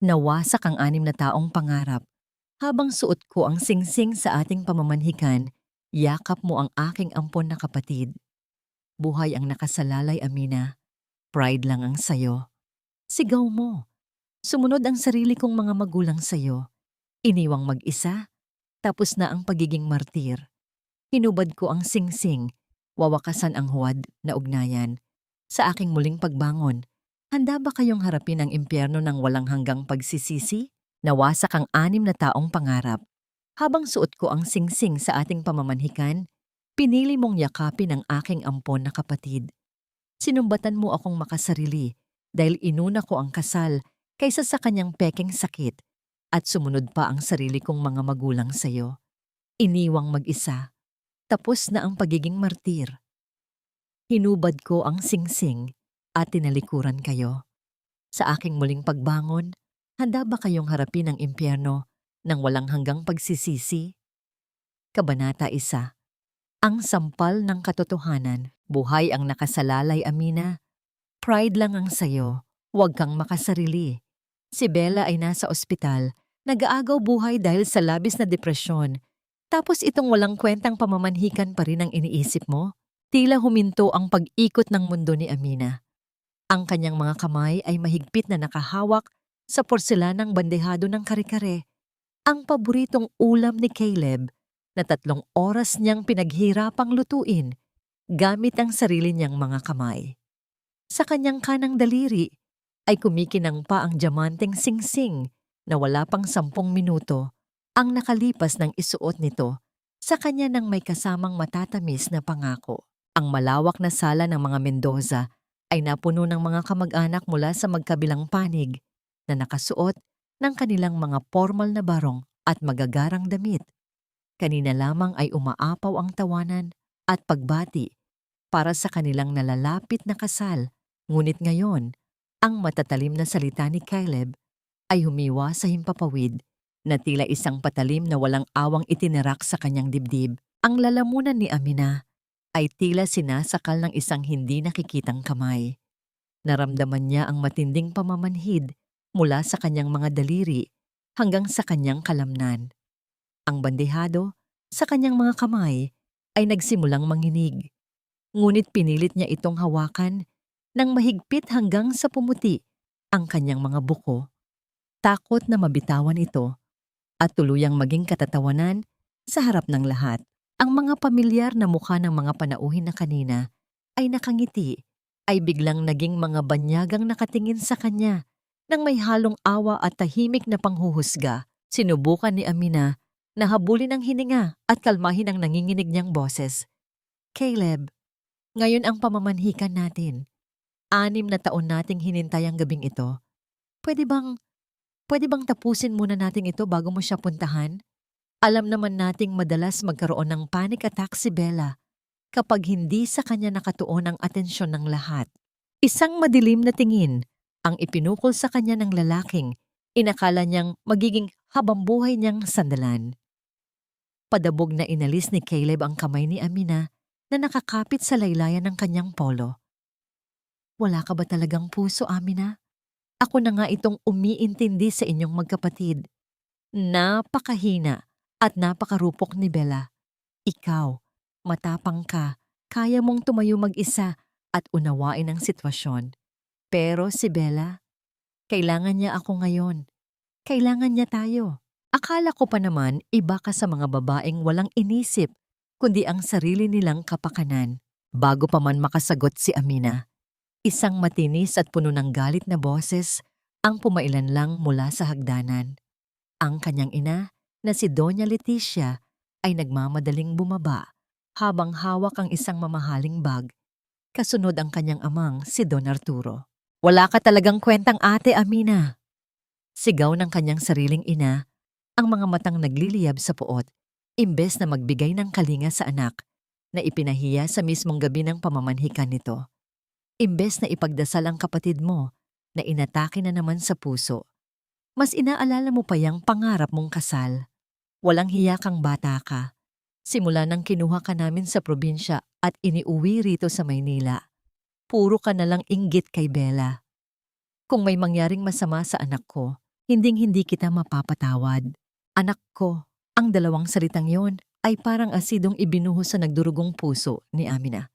Nawasak ang 6 na taong pangarap. Habang suot ko ang singsing sa ating pamamanhikan, yakap mo ang aking ampon na kapatid. Buhay ang nakasalalay, Amina. Pride lang ang sayo. Sigaw mo. Sumunod ang sarili kong mga magulang sayo. Iniwang mag-isa. Tapos na ang pagiging martir. Hinubad ko ang singsing. Wawakasan ang huwad na ugnayan. Sa aking muling pagbangon, handa ba kayong harapin ang impyerno ng walang hanggang pagsisisi? Nawasak ang 6 na taong pangarap. Habang suot ko ang singsing sa ating pamamanhikan, pinili mong yakapin ang aking ampon na kapatid. Sinumbatan mo akong makasarili dahil inuna ko ang kasal kaysa sa kanyang pekeng sakit at sumunod pa ang sarili kong mga magulang sayo. Iniwang mag-isa. Tapos na ang pagiging martir. Hinubad ko ang singsing at tinalikuran kayo. Sa aking muling pagbangon, handa ba kayong harapin ang impyerno ng walang hanggang pagsisisi? Kabanata 1. Ang sampal ng katotohanan. Buhay ang nakasalalay, Amina. Pride lang ang sayo. Huwag kang makasarili. Si Bella ay nasa ospital, nag-aagaw buhay dahil sa labis na depresyon. Tapos itong walang kwentang pamamanhikan pa rin ang iniisip mo? Tila huminto ang pag-ikot ng mundo ni Amina. Ang kanyang mga kamay ay mahigpit na nakahawak sa porselanang bandehado ng kare-kare. Ang paboritong ulam ni Caleb na 3 oras niyang pinaghirapang lutuin gamit ang sarili niyang mga kamay. Sa kanyang kanang daliri ay kumikinang pa ang diamanteng singsing na wala pang 10 minuto ang nakalipas ng isuot nito sa kanya nang may kasamang matatamis na pangako. Ang malawak na sala ng mga Mendoza ay napuno ng mga kamag-anak mula sa magkabilang panig na nakasuot ng kanilang mga formal na barong at magagarang damit. Kanina lamang ay umaapaw ang tawanan at pagbati para sa kanilang nalalapit na kasal. Ngunit ngayon, ang matatalim na salita ni Caleb ay humiwa sa himpapawid na tila isang patalim na walang awang itinirak sa kanyang dibdib. Ang lalamunan ni Amina ay tila sinasakal ng isang hindi nakikitang kamay. Naramdaman niya ang matinding pamamanhid mula sa kanyang mga daliri hanggang sa kanyang kalamnan. Ang bandehado sa kanyang mga kamay ay nagsimulang manginig. Ngunit pinilit niya itong hawakan nang mahigpit hanggang sa pumuti ang kanyang mga buko. Takot na mabitawan ito at tuluyang maging katatawanan sa harap ng lahat. Ang mga pamilyar na mukha ng mga panauhin na kanina ay nakangiti, ay biglang naging mga banyagang nakatingin sa kanya nang may halong awa at tahimik na panghuhusga. Sinubukan ni Amina na habulin ang hininga at kalmahin ang nanginginig niyang boses. Caleb, ngayon ang pamamanhikan natin. 6 na taon nating hinintay ang gabing ito. Pwede bang tapusin muna natin ito bago mo siya puntahan? Alam naman nating madalas magkaroon ng panic attack si Bella kapag hindi sa kanya nakatuon ang atensyon ng lahat. Isang madilim na tingin ang ipinukol sa kanya ng lalaking inakala niyang magiging habambuhay niyang sandalan. Padabog na inalis ni Caleb ang kamay ni Amina na nakakapit sa laylayan ng kanyang polo. Wala ka ba talagang puso, Amina? Ako na nga itong umiintindi sa inyong magkapatid. Napakahina at napakarupok ni Bella. Ikaw, matapang ka, kaya mong tumayo mag-isa at unawain ang sitwasyon. Pero si Bella, kailangan niya ako ngayon. Kailangan niya tayo. Akala ko pa naman iba ka sa mga babaeng walang inisip, kundi ang sarili nilang kapakanan. Bago pa man makasagot si Amina, isang matinis at puno ng galit na boses ang pumailan lang mula sa hagdanan. Ang kanyang ina na si Doña Leticia ay nagmamadaling bumaba habang hawak ang isang mamahaling bag. Kasunod ang kanyang amang si Don Arturo. Wala ka talagang kwentang, Ate Amina. Sigaw ng kanyang sariling ina, ang mga matang nagliliyab sa puot, imbes na magbigay ng kalinga sa anak na ipinahiya sa mismong gabi ng pamamanhikan nito. Imbes na ipagdasal ang kapatid mo na inatake na naman sa puso. Mas inaalala mo pa yang pangarap mong kasal. Walang hiya kang bata ka. Simula nang kinuha ka namin sa probinsya at iniuwi rito sa Maynila, puro ka nalang inggit kay Bella. Kung may mangyaring masama sa anak ko, Hinding-hindi kita mapapatawad. Anak ko, ang dalawang salitang yon ay parang asidong ibinuhos sa nagdurugong puso ni Amina.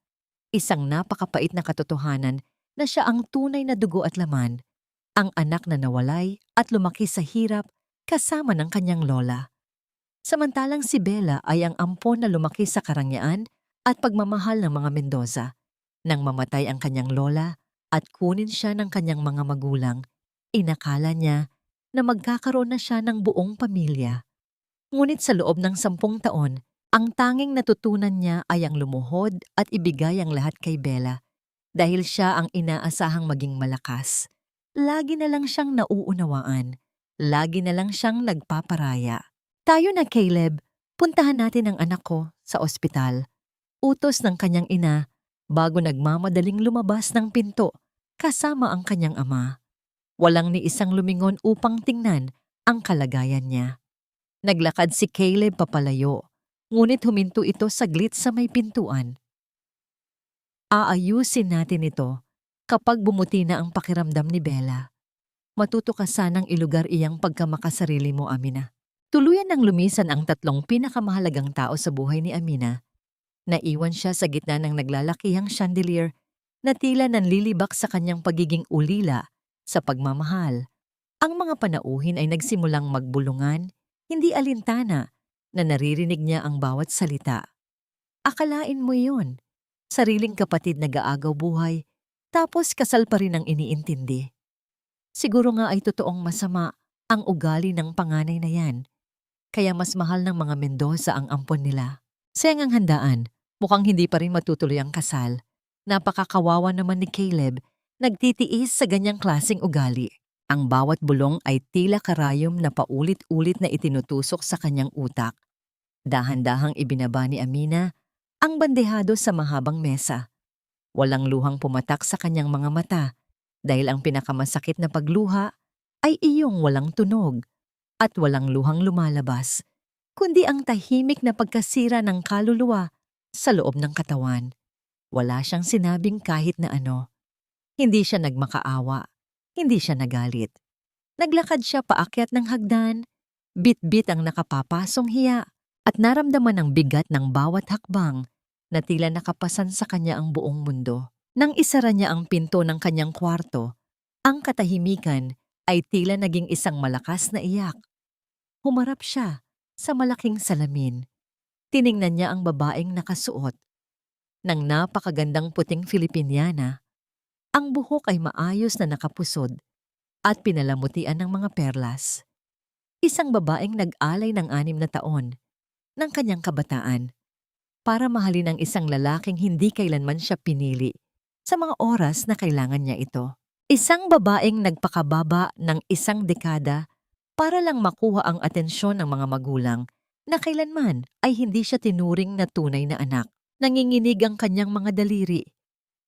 Isang napakapait na katotohanan na siya ang tunay na dugo at laman, ang anak na nawalay at lumaki sa hirap kasama ng kanyang lola. Samantalang si Bella ay ang ampon na lumaki sa karangyaan at pagmamahal ng mga Mendoza. Nang mamatay ang kanyang lola at kunin siya ng kanyang mga magulang, inakala niya na magkakaroon na siya ng buong pamilya. Ngunit sa loob ng 10 taon, ang tanging natutunan niya ay ang lumuhod at ibigay ang lahat kay Bella dahil siya ang inaasahang maging malakas. Lagi na lang siyang nauunawaan. Lagi na lang siyang nagpaparaya. Tayo na, Caleb. Puntahan natin ang anak ko sa ospital. Utos ng kanyang ina bago nagmamadaling lumabas ng pinto kasama ang kanyang ama. Walang ni isang lumingon upang tingnan ang kalagayan niya. Naglakad si Caleb papalayo, ngunit huminto ito saglit sa may pintuan. Aayusin natin ito kapag bumuti na ang pakiramdam ni Bella. Matuto ka sanang ilugar iyang pagkamakasarili mo, Amina. Tuluyan nang lumisan ang 3 pinakamahalagang tao sa buhay ni Amina. Naiwan siya sa gitna ng naglalakihang chandelier na tila nanlilibak sa kanyang pagiging ulila sa pagmamahal. Ang mga panauhin ay nagsimulang magbulungan, hindi alintana, na naririnig niya ang bawat salita. Akalain mo yon, sariling kapatid na gaagaw buhay, tapos kasal pa rin ang iniintindi. Siguro nga ay totoong masama ang ugali ng panganay na yan, kaya mas mahal ng mga Mendoza ang ampon nila. Sayang ang handaan, mukhang hindi pa rin matutuloy ang kasal. Napakakawawa naman ni Caleb, nagtitiis sa ganyang klaseng ugali. Ang bawat bulong ay tila karayom na paulit-ulit na itinutusok sa kanyang utak. Dahan-dahang ibinaba ni Amina ang bandehado sa mahabang mesa. Walang luhang pumatak sa kanyang mga mata dahil ang pinakamasakit na pagluha ay iyong walang tunog at walang luhang lumalabas, kundi ang tahimik na pagkasira ng kaluluwa sa loob ng katawan. Wala siyang sinabing kahit na ano. Hindi siya nagmakaawa. Hindi siya nagalit. Naglakad siya paakyat ng hagdan, bit-bit ang nakapapasong hiya at naramdaman ang bigat ng bawat hakbang na tila nakapasan sa kanya ang buong mundo. Nang isara niya ang pinto ng kanyang kwarto, ang katahimikan ay tila naging isang malakas na iyak. Humarap siya sa malaking salamin. Tiningnan niya ang babaeng nakasuot ng napakagandang puting Filipiniana. Ang buhok ay maayos na nakapusod at pinalamutian ng mga perlas. Isang babaeng nag-alay ng 6 na taon ng kanyang kabataan para mahalin ang isang lalaking hindi kailanman siya pinili sa mga oras na kailangan niya ito. Isang babaeng nagpakababa ng 1 dekada para lang makuha ang atensyon ng mga magulang na kailanman ay hindi siya tinuring na tunay na anak. Nanginginig ang kanyang mga daliri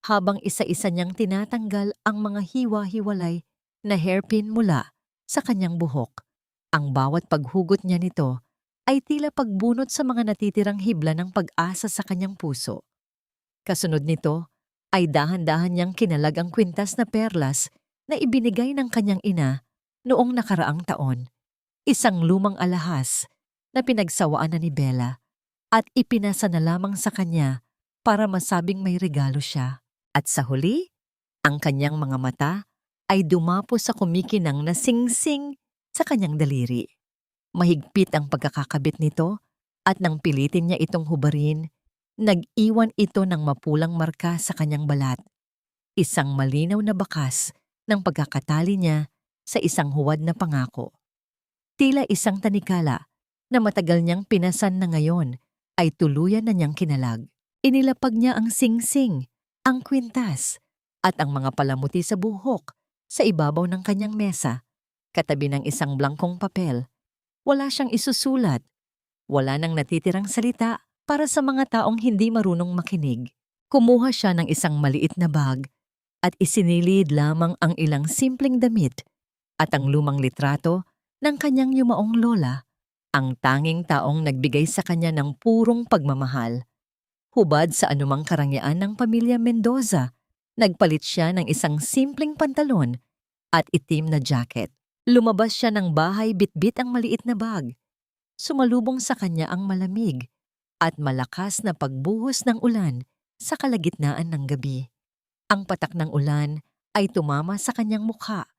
habang isa-isa niyang tinatanggal ang mga hiwa-hiwalay na hairpin mula sa kanyang buhok. Ang bawat paghugot niya nito ay tila pagbunot sa mga natitirang hibla ng pag-asa sa kanyang puso. Kasunod nito ay dahan-dahan niyang kinalag ang kwintas na perlas na ibinigay ng kanyang ina noong nakaraang taon. Isang lumang alahas na pinagsawaan na ni Bella at ipinasa na lamang sa kanya para masabing may regalo siya. At sa huli, ang kanyang mga mata ay dumapo sa kumikinang na singsing sa kanyang daliri. Mahigpit ang pagkakakabit nito at nang pilitin niya itong hubarin, nag-iwan ito ng mapulang marka sa kanyang balat. Isang malinaw na bakas ng pagkakatali niya sa isang huwad na pangako. Tila isang tanikala na matagal niyang pinasan na ngayon ay tuluyan na niyang kinalag. Inilapag niya ang singsing, ang kwintas, at ang mga palamuti sa buhok sa ibabaw ng kanyang mesa, katabi ng isang blangkong papel. Wala siyang isusulat. Wala nang natitirang salita para sa mga taong hindi marunong makinig. Kumuha siya ng isang maliit na bag at isinilid lamang ang ilang simpleng damit at ang lumang litrato ng kanyang yumaong lola, ang tanging taong nagbigay sa kanya ng purong pagmamahal. Hubad sa anumang karangyaan ng pamilya Mendoza, nagpalit siya ng isang simpleng pantalon at itim na jacket. Lumabas siya ng bahay bitbit ang maliit na bag. Sumalubong sa kanya ang malamig at malakas na pagbuhos ng ulan sa kalagitnaan ng gabi. Ang patak ng ulan ay tumama sa kanyang mukha,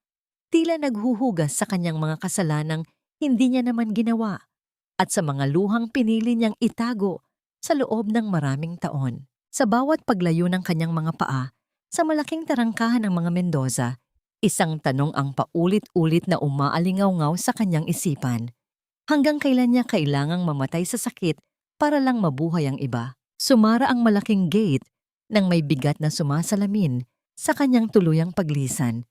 tila naghuhugas sa kanyang mga kasalanang hindi niya naman ginawa at sa mga luhang pinili niyang itago sa loob ng maraming taon. Sa bawat paglayo ng kanyang mga paa sa malaking tarangkahan ng mga Mendoza, isang tanong ang paulit-ulit na umaalingaw-ngaw sa kanyang isipan. Hanggang kailan niya kailangang mamatay sa sakit para lang mabuhay ang iba? Sumara ang malaking gate nang may bigat na sumasalamin sa kanyang tuluyang paglisan.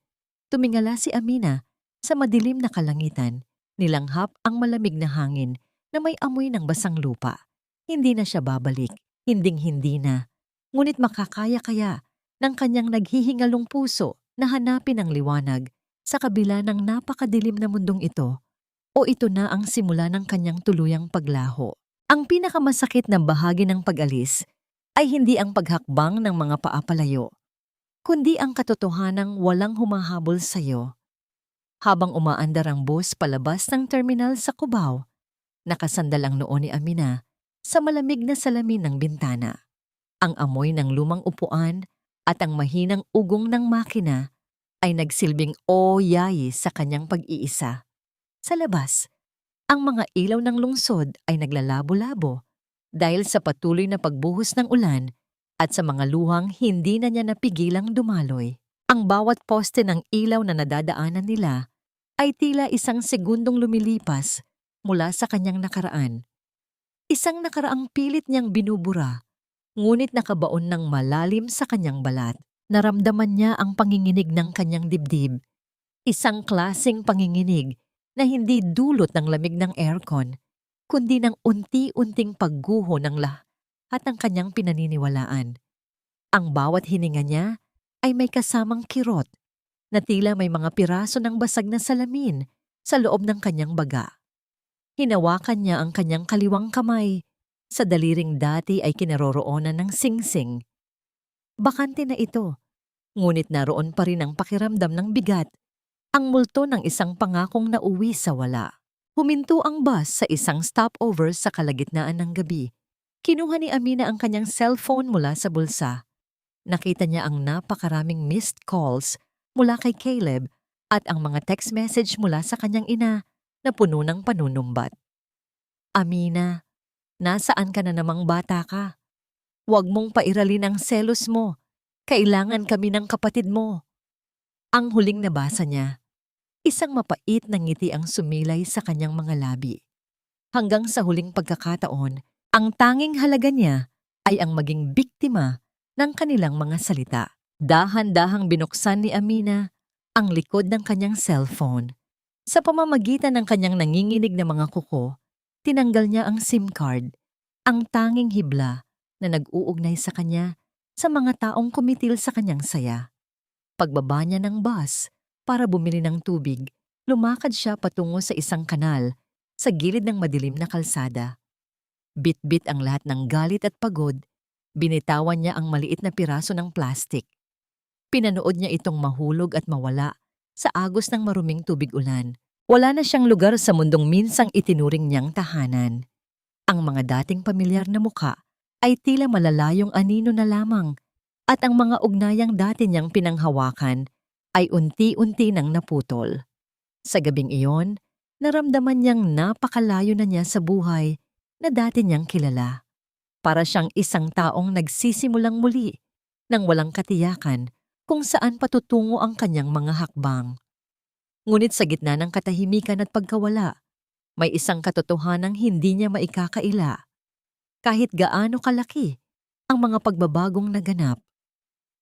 Tumingala si Amina sa madilim na kalangitan, nilanghap ang malamig na hangin na may amoy ng basang lupa. Hindi na siya babalik, hinding-hindi na. Ngunit makakaya kaya ng kanyang naghihingalong puso na hanapin ang liwanag sa kabila ng napakadilim na mundong ito? O ito na ang simula ng kanyang tuluyang paglaho? Ang pinakamasakit na bahagi ng pag-alis ay hindi ang paghakbang ng mga paa palayo, kundi ang katotohanang walang humahabol sa iyo. Habang umaandar ang bus palabas ng terminal sa Cubao, nakasandal ang noo ni Amina sa malamig na salamin ng bintana. Ang amoy ng lumang upuan at ang mahinang ugong ng makina ay nagsilbing yayi sa kanyang pag-iisa. Sa labas, ang mga ilaw ng lungsod ay naglalabo-labo dahil sa patuloy na pagbuhos ng ulan at sa mga luhang hindi na niya napigilang dumaloy. Ang bawat poste ng ilaw na nadadaanan nila ay tila isang segundong lumilipas mula sa kanyang nakaraan. Isang nakaraang pilit niyang binubura, ngunit nakabaon ng malalim sa kanyang balat. Naramdaman niya ang panginginig ng kanyang dibdib, isang klaseng panginginig na hindi dulot ng lamig ng aircon, kundi ng unti-unting pagguho ng lahat ng kanyang pinaniniwalaan. Ang bawat hininga niya ay may kasamang kirot na tila may mga piraso ng basag na salamin sa loob ng kanyang baga. Hinawakan niya ang kanyang kaliwang kamay, sa daliring dati ay kinaroroonan ng singsing. Bakante na ito, ngunit naroon pa rin ang pakiramdam ng bigat, ang multo ng isang pangakong nauwi sa wala. Huminto ang bus sa isang stopover sa kalagitnaan ng gabi. Kinuha ni Amina ang kanyang cellphone mula sa bulsa. Nakita niya ang napakaraming missed calls mula kay Caleb at ang mga text message mula sa kanyang ina na puno ng panunumbat. Amina, nasaan ka na namang bata ka? Huwag mong pairalin ang selos mo. Kailangan kami ng kapatid mo. Ang huling nabasa niya, isang mapait na ngiti ang sumilay sa kanyang mga labi. Hanggang sa huling pagkakataon, ang tanging halaga niya ay ang maging biktima ng kanilang mga salita. Dahan-dahang binuksan ni Amina ang likod ng kanyang cellphone. Sa pamamagitan ng kanyang nanginginig na mga kuko, tinanggal niya ang SIM card, ang tanging hibla na nag-uugnay sa kanya sa mga taong kumitil sa kanyang saya. Pagbaba niya ng bus para bumili ng tubig, lumakad siya patungo sa isang kanal sa gilid ng madilim na kalsada. Bit-bit ang lahat ng galit at pagod, binitawan niya ang maliit na piraso ng plastik. Pinanood niya itong mahulog at mawala sa agos ng maruming tubig ulan. Wala na siyang lugar sa mundong minsang itinuring niyang tahanan. Ang mga dating pamilyar na muka ay tila malalayong anino na lamang at ang mga ugnayang dati niyang pinanghawakan ay unti-unti nang naputol. Sa gabing iyon, naramdaman niyang napakalayo na niya sa buhay na dati niyang kilala. Para siyang isang taong nagsisimulang muli nang walang katiyakan kung saan patutungo ang kanyang mga hakbang. Ngunit sa gitna ng katahimikan at pagkawala, may isang katotohanang hindi niya maikakaila. Kahit gaano kalaki ang mga pagbabagong naganap,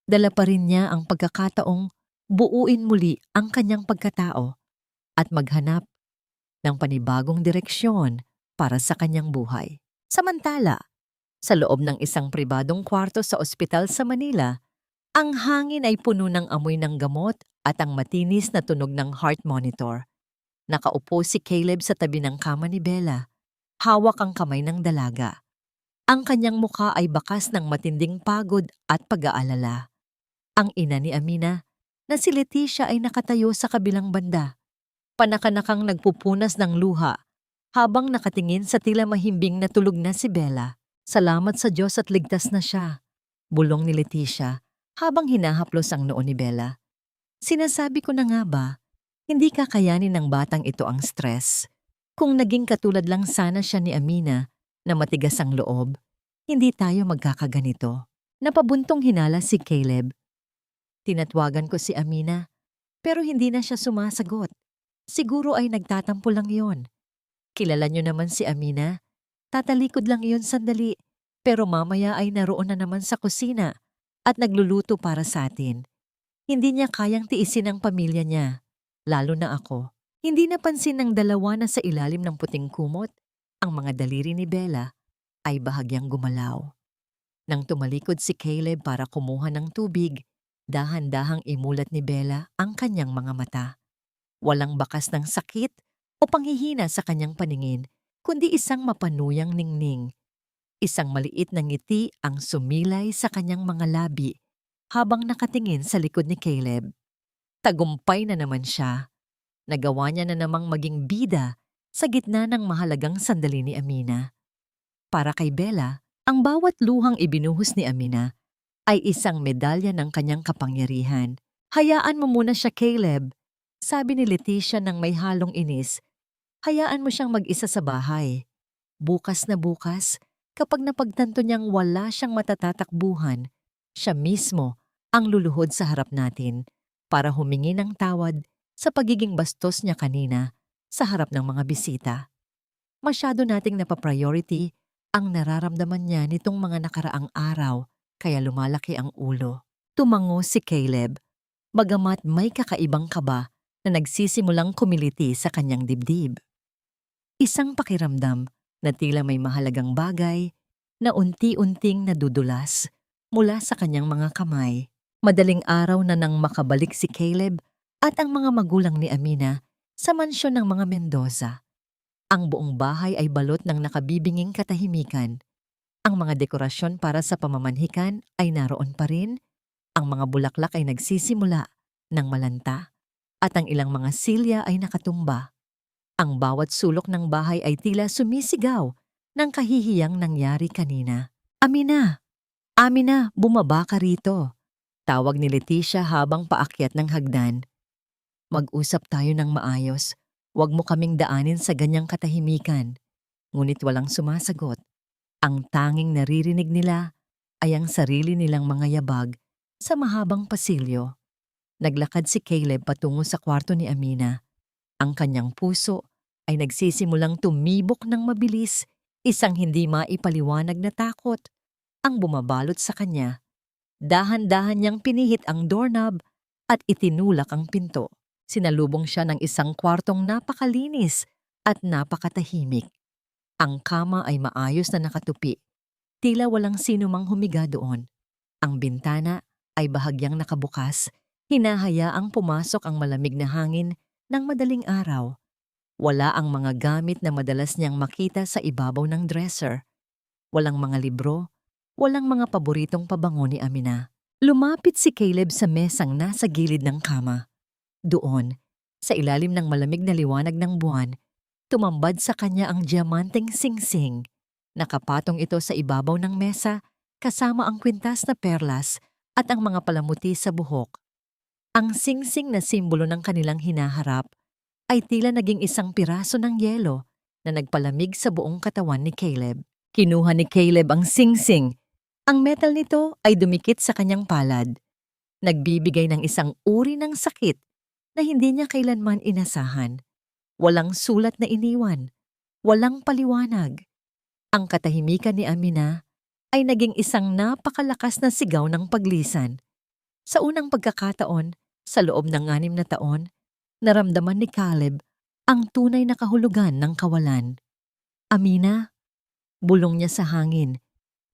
dala pa rin niya ang pagkakataong buuin muli ang kanyang pagkatao at maghanap ng panibagong direksyon para sa kanyang buhay. Samantala, sa loob ng isang pribadong kwarto sa ospital sa Manila, ang hangin ay puno ng amoy ng gamot at ang matinis na tunog ng heart monitor. Nakaupo si Caleb sa tabi ng kama ni Bella, hawak ang kamay ng dalaga. Ang kanyang mukha ay bakas ng matinding pagod at pag-aalala. Ang ina ni Amina, na si Leticia ay nakatayo sa kabilang banda. Panakanakang nagpupunas ng luha habang nakatingin sa tila mahimbing na tulog na si Bella. Salamat sa Diyos at ligtas na siya, bulong ni Leticia habang hinahaplos ang noo ni Bella. Sinasabi ko na nga ba, hindi kakayanin ng batang ito ang stress. Kung naging katulad lang sana siya ni Amina na matigas ang loob, hindi tayo magkakaganito. Napabuntong hinala si Caleb. Tinatwagan ko si Amina, pero hindi na siya sumasagot. Siguro ay nagtatampo lang yon. Kilala niyo naman si Amina. Tatalikod lang iyon sandali, pero mamaya ay naroon na naman sa kusina at nagluluto para sa atin. Hindi niya kayang tiisin ang pamilya niya, lalo na ako. Hindi napansin ng dalawa na sa ilalim ng puting kumot, ang mga daliri ni Bella ay bahagyang gumalaw. Nang tumalikod si Caleb para kumuha ng tubig, dahan-dahang imulat ni Bella ang kanyang mga mata. Walang bakas ng sakit o panghihina sa kanyang paningin, kundi isang mapanuyang ningning. Isang maliit na ngiti ang sumilay sa kanyang mga labi habang nakatingin sa likod ni Caleb. Tagumpay na naman siya. Nagawa niya na namang maging bida sa gitna ng mahalagang sandali ni Amina. Para kay Bella, ang bawat luhang ibinuhos ni Amina ay isang medalya ng kanyang kapangyarihan. Hayaan mo muna siya, Caleb, sabi ni Leticia nang may halong inis. Hayaan mo siyang mag-isa sa bahay. Bukas na bukas, kapag napagtanto niyang wala siyang matatatakbuhan, siya mismo ang luluhod sa harap natin para humingi ng tawad sa pagiging bastos niya kanina sa harap ng mga bisita. Masyado nating napapriority ang nararamdaman niya nitong mga nakaraang araw kaya lumalaki ang ulo. Tumango si Caleb, bagamat may kakaibang kaba na nagsisimulang kumiliti sa kanyang dibdib. Isang pakiramdam na tila may mahalagang bagay na unti-unting nadudulas mula sa kanyang mga kamay. Madaling araw na nang makabalik si Caleb at ang mga magulang ni Amina sa mansyon ng mga Mendoza. Ang buong bahay ay balot ng nakabibinging katahimikan. Ang mga dekorasyon para sa pamamanhikan ay naroon pa rin, ang mga bulaklak ay nagsisimula ng malanta, at ang ilang mga silya ay nakatumba. Ang bawat sulok ng bahay ay tila sumisigaw ng kahihiyang nangyari kanina. Amina! Amina, bumaba ka rito! Tawag ni Leticia habang paakyat ng hagdan. Mag-usap tayo ng maayos. Huwag mo kaming daanin sa ganyang katahimikan. Ngunit walang sumasagot. Ang tanging naririnig nila ay ang sarili nilang mga yabag sa mahabang pasilyo. Naglakad si Caleb patungo sa kwarto ni Amina. Ang kanyang puso ay nagsisimulang tumibok ng mabilis, isang hindi maipaliwanag na takot ang bumabalot sa kanya. Dahan-dahan niyang pinihit ang doorknob at itinulak ang pinto. Sinalubong siya ng isang kwartong napakalinis at napakatahimik. Ang kama ay maayos na nakatupi. Tila walang sino mang humiga doon. Ang bintana ay bahagyang nakabukas, hinahayaang pumasok ang malamig na hangin ng madaling araw. Wala ang mga gamit na madalas niyang makita sa ibabaw ng dresser. Walang mga libro, walang mga paboritong pabango ni Amina. Lumapit si Caleb sa mesang nasa gilid ng kama. Doon, sa ilalim ng malamig na liwanag ng buwan, tumambad sa kanya ang diamanteng singsing. Nakapatong ito sa ibabaw ng mesa kasama ang kwintas na perlas at ang mga palamuti sa buhok. Ang singsing na simbolo ng kanilang hinaharap ay tila naging isang piraso ng yelo na nagpalamig sa buong katawan ni Caleb. Kinuha ni Caleb ang singsing. Ang metal nito ay dumikit sa kanyang palad. Nagbibigay ng isang uri ng sakit na hindi niya kailanman inasahan. Walang sulat na iniwan. Walang paliwanag. Ang katahimikan ni Amina ay naging isang napakalakas na sigaw ng paglisan. Sa unang pagkakataon, sa loob ng 6 na taon, naramdaman ni Caleb ang tunay na kahulugan ng kawalan. Amina, bulong niya sa hangin,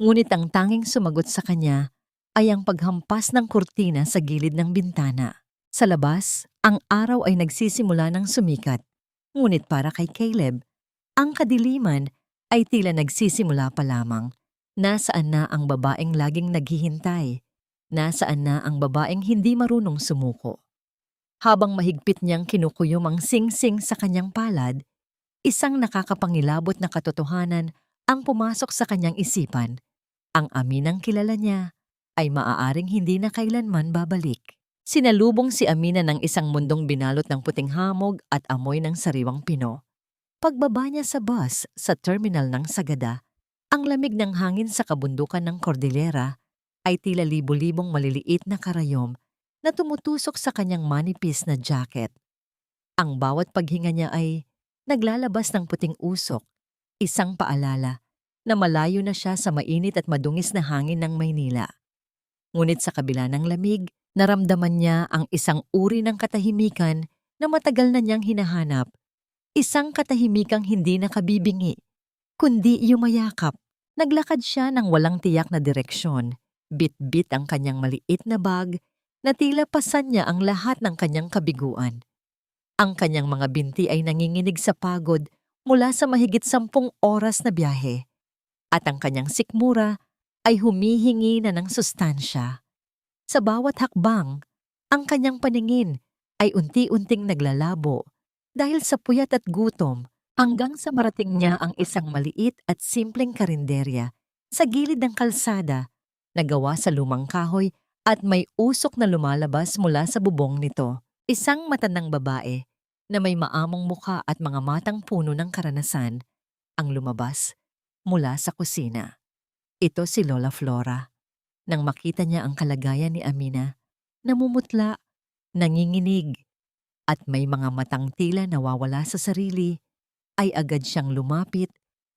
ngunit ang tanging sumagot sa kanya ay ang paghampas ng kurtina sa gilid ng bintana. Sa labas, ang araw ay nagsisimula ng sumikat. Ngunit para kay Caleb, ang kadiliman ay tila nagsisimula pa lamang. Nasaan na ang babaeng laging naghihintay? Nasaan na ang babaeng hindi marunong sumuko? Habang mahigpit niyang kinukuyom ang singsing sa kanyang palad, isang nakakapangilabot na katotohanan ang pumasok sa kanyang isipan. Ang Aminang kilala niya ay maaaring hindi na kailanman babalik. Sinalubong si Amina ng isang mundong binalot ng puting hamog at amoy ng sariwang pino. Pagbaba niya sa bus sa terminal ng Sagada, ang lamig ng hangin sa kabundukan ng Cordillera ay tila libo-libong maliliit na karayom na tumutusok sa kanyang manipis na jacket. Ang bawat paghinga niya ay naglalabas ng puting usok, isang paalala na malayo na siya sa mainit at madungis na hangin ng Maynila. Ngunit sa kabila ng lamig, naramdaman niya ang isang uri ng katahimikan na matagal na niyang hinahanap. Isang katahimikang hindi nakabibingi, kundi yumayakap. Naglakad siya ng walang tiyak na direksyon. Bit-bit ang kanyang maliit na bag na tila pasan niya ang lahat ng kanyang kabiguan. Ang kanyang mga binti ay nanginginig sa pagod mula sa mahigit 10 oras na biyahe. At ang kanyang sikmura ay humihingi na ng sustansya. Sa bawat hakbang, ang kanyang paningin ay unti-unting naglalabo dahil sa puyat at gutom hanggang sa marating niya ang isang maliit at simpleng karinderya sa gilid ng kalsada na gawa sa lumang kahoy at may usok na lumalabas mula sa bubong nito. Isang matandang babae na may maamong mukha at mga matang puno ng karanasan ang lumabas mula sa kusina. Ito si Lola Flora. Nang makita niya ang kalagayan ni Amina, namumutla, nanginginig, at may mga matang tila nawawala sa sarili, ay agad siyang lumapit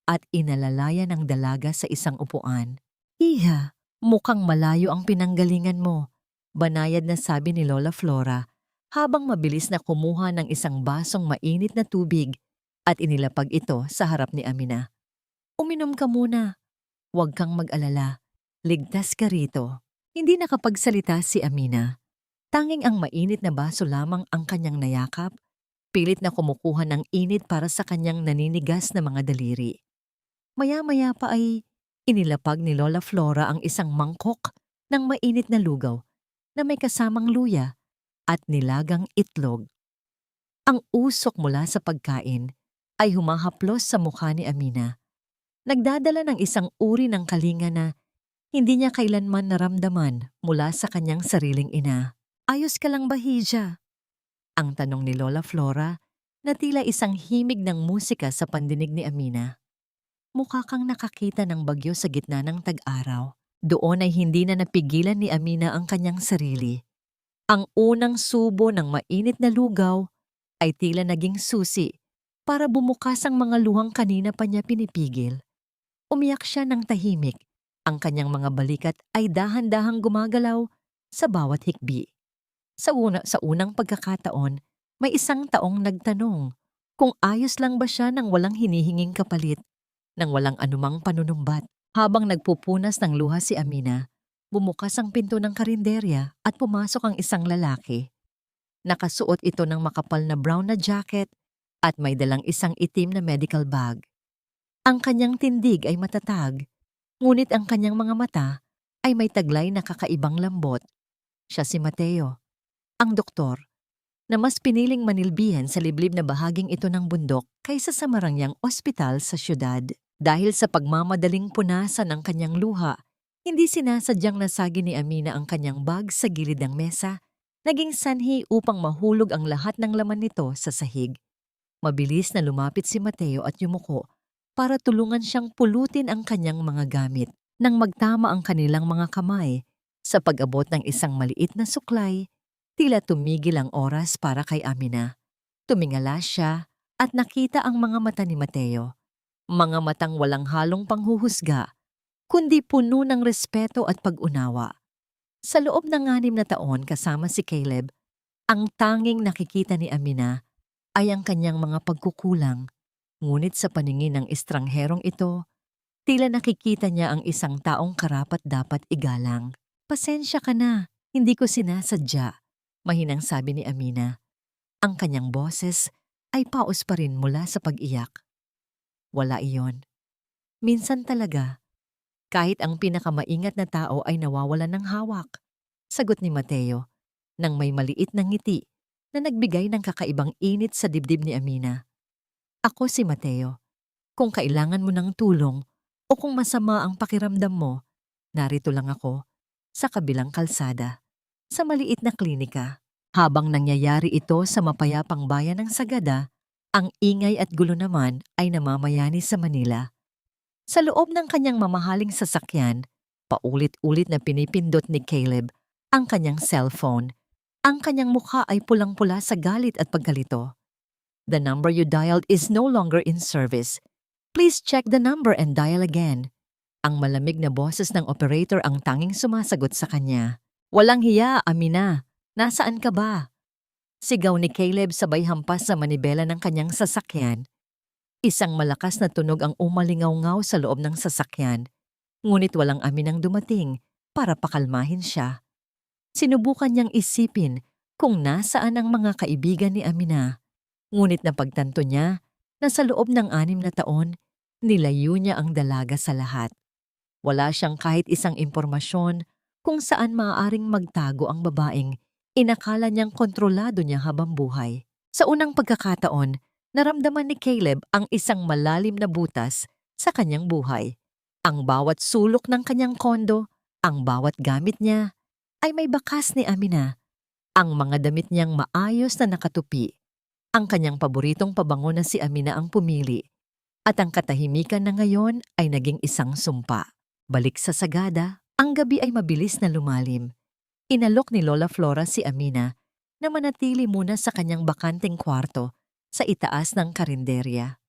at inalalaya ng dalaga sa isang upuan. "Iha, mukhang malayo ang pinanggalingan mo," banayad na sabi ni Lola Flora habang mabilis na kumuha ng isang basong mainit na tubig at inilapag ito sa harap ni Amina. "Uminom ka muna. Huwag kang mag-alala. Ligtas ka rito." Hindi nakapagsalita si Amina. Tanging ang mainit na baso lamang ang kanyang nayakap, pilit na kumukuha ng init para sa kanyang naninigas na mga daliri. Maya-maya pa ay inilapag ni Lola Flora ang isang mangkok ng mainit na lugaw na may kasamang luya at nilagang itlog. Ang usok mula sa pagkain ay humahaplos sa mukha ni Amina. Nagdadala ng isang uri ng kalinga na hindi niya kailanman naramdaman mula sa kanyang sariling ina. "Ayos ka lang ba, Hija?" Ang tanong ni Lola Flora na tila isang himig ng musika sa pandinig ni Amina. Mukha kang nakakita ng bagyo sa gitna ng tag-araw. Doon ay hindi na napigilan ni Amina ang kanyang sarili. Ang unang subo ng mainit na lugaw ay tila naging susi para bumukas ang mga luhang kanina pa niya pinipigil. Umiyak siya ng tahimik. Ang kanyang mga balikat ay dahan-dahang gumagalaw sa bawat hikbi. Sa unang pagkakataon, may isang taong nagtanong kung ayos lang ba siya nang walang hinihinging kapalit, nang walang anumang panunumbat. Habang nagpupunas ng luha si Amina, bumukas ang pinto ng karinderya at pumasok ang isang lalaki. Nakasuot ito ng makapal na brown na jacket at may dalang isang itim na medical bag. Ang kanyang tindig ay matatag, ngunit ang kanyang mga mata ay may taglay na kakaibang lambot. Siya si Mateo, ang doktor, na mas piniling manilbihan sa liblib na bahaging ito ng bundok kaysa sa marangyang ospital sa syudad. Dahil sa pagmamadaling punasan ng kanyang luha, hindi sinasadyang nasagi ni Amina ang kanyang bag sa gilid ng mesa, naging sanhi upang mahulog ang lahat ng laman nito sa sahig. Mabilis na lumapit si Mateo at yumuko para tulungan siyang pulutin ang kanyang mga gamit. Nang magtama ang kanilang mga kamay sa pag-abot ng isang maliit na suklay, tila tumigil ang oras para kay Amina. Tumingala siya at nakita ang mga mata ni Mateo. Mga matang walang halong panghuhusga, kundi puno ng respeto at pag-unawa. Sa loob ng 6 na taon kasama si Caleb, ang tanging nakikita ni Amina ay ang kanyang mga pagkukulang. Ngunit sa paningin ng estrangherong ito, tila nakikita niya ang isang taong karapat-dapat igalang. "Pasensya ka na, hindi ko sinasadya," mahinang sabi ni Amina. Ang kanyang boses ay paos pa rin mula sa pag-iyak. "Wala iyon. Minsan talaga, kahit ang pinakamaingat na tao ay nawawalan ng hawak," sagot ni Mateo, nang may maliit na ngiti na nagbigay ng kakaibang init sa dibdib ni Amina. Ako si Mateo. Kung kailangan mo ng tulong o kung masama ang pakiramdam mo, narito lang ako sa kabilang kalsada, sa maliit na klinika. Habang nangyayari ito sa mapayapang bayan ng Sagada, ang ingay at gulo naman ay namamayani sa Manila. Sa loob ng kanyang mamahaling sasakyan, paulit-ulit na pinipindot ni Caleb ang kanyang cellphone. Ang kanyang mukha ay pulang-pula sa galit at pagkalito. The number you dialed is no longer in service. Please check the number and dial again. Ang malamig na boses ng operator ang tanging sumasagot sa kanya. Walang hiya, Amina. Nasaan ka ba? Sigaw ni Caleb sabay hampas sa manibela ng kanyang sasakyan. Isang malakas na tunog ang umalingaw-ngaw sa loob ng sasakyan. Ngunit walang Aminang dumating para pakalmahin siya. Sinubukan niyang isipin kung nasaan ang mga kaibigan ni Amina. Ngunit napagtanto niya na sa loob ng 6 na taon, nilayo niya ang dalaga sa lahat. Wala siyang kahit isang impormasyon kung saan maaaring magtago ang babaeng inakala niyang kontrolado niya habang buhay. Sa unang pagkakataon, naramdaman ni Caleb ang isang malalim na butas sa kanyang buhay. Ang bawat sulok ng kanyang kondo, ang bawat gamit niya, ay may bakas ni Amina. Ang mga damit niyang maayos na nakatupi. Ang kanyang paboritong pabango na si Amina ang pumili. At ang katahimikan na ngayon ay naging isang sumpa. Balik sa Sagada, ang gabi ay mabilis na lumalim. Inalok ni Lola Flora si Amina na manatili muna sa kanyang bakanteng kwarto sa itaas ng karinderya.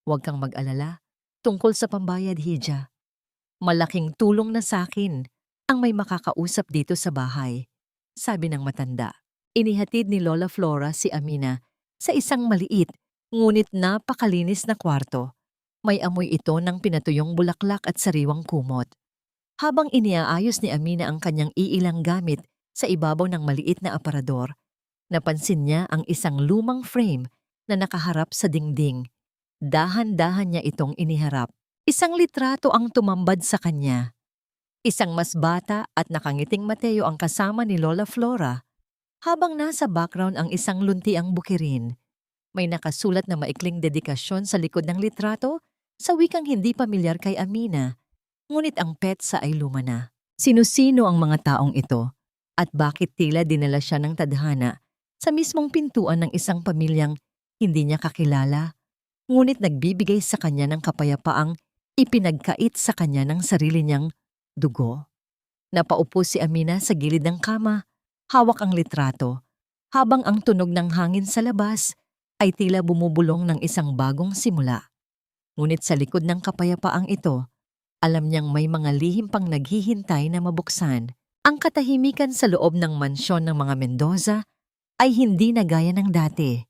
Huwag kang mag-alala tungkol sa pambayad, Hija. Malaking tulong na sa akin ang may makakausap dito sa bahay, sabi ng matanda. Inihatid ni Lola Flora si Amina sa isang maliit ngunit napakalinis na kwarto. May amoy ito ng pinatuyong bulaklak at sariwang kumot. Habang iniaayos ni Amina ang kanyang iilang gamit sa ibabaw ng maliit na aparador, napansin niya ang isang lumang frame na nakaharap sa dingding. Dahan-dahan niya itong iniharap. Isang litrato ang tumambad sa kanya. Isang mas bata at nakangiting Mateo ang kasama ni Lola Flora, habang nasa background ang isang luntiang bukirin. May nakasulat na maikling dedikasyon sa likod ng litrato sa wikang hindi pamilyar kay Amina. Ngunit ang petsa ay luma na. Sino-sino ang mga taong ito at bakit tila dinala siya ng tadhana sa mismong pintuan ng isang pamilyang hindi niya kakilala, ngunit nagbibigay sa kanya ng kapayapaang ipinagkait sa kanya ng sarili niyang dugo. Napaupo si Amina sa gilid ng kama, hawak ang litrato, habang ang tunog ng hangin sa labas ay tila bumubulong ng isang bagong simula. Ngunit sa likod ng kapayapaang ito, alam niyang may mga lihim pang naghihintay na mabuksan. Ang katahimikan sa loob ng mansyon ng mga Mendoza ay hindi na gaya ng dati.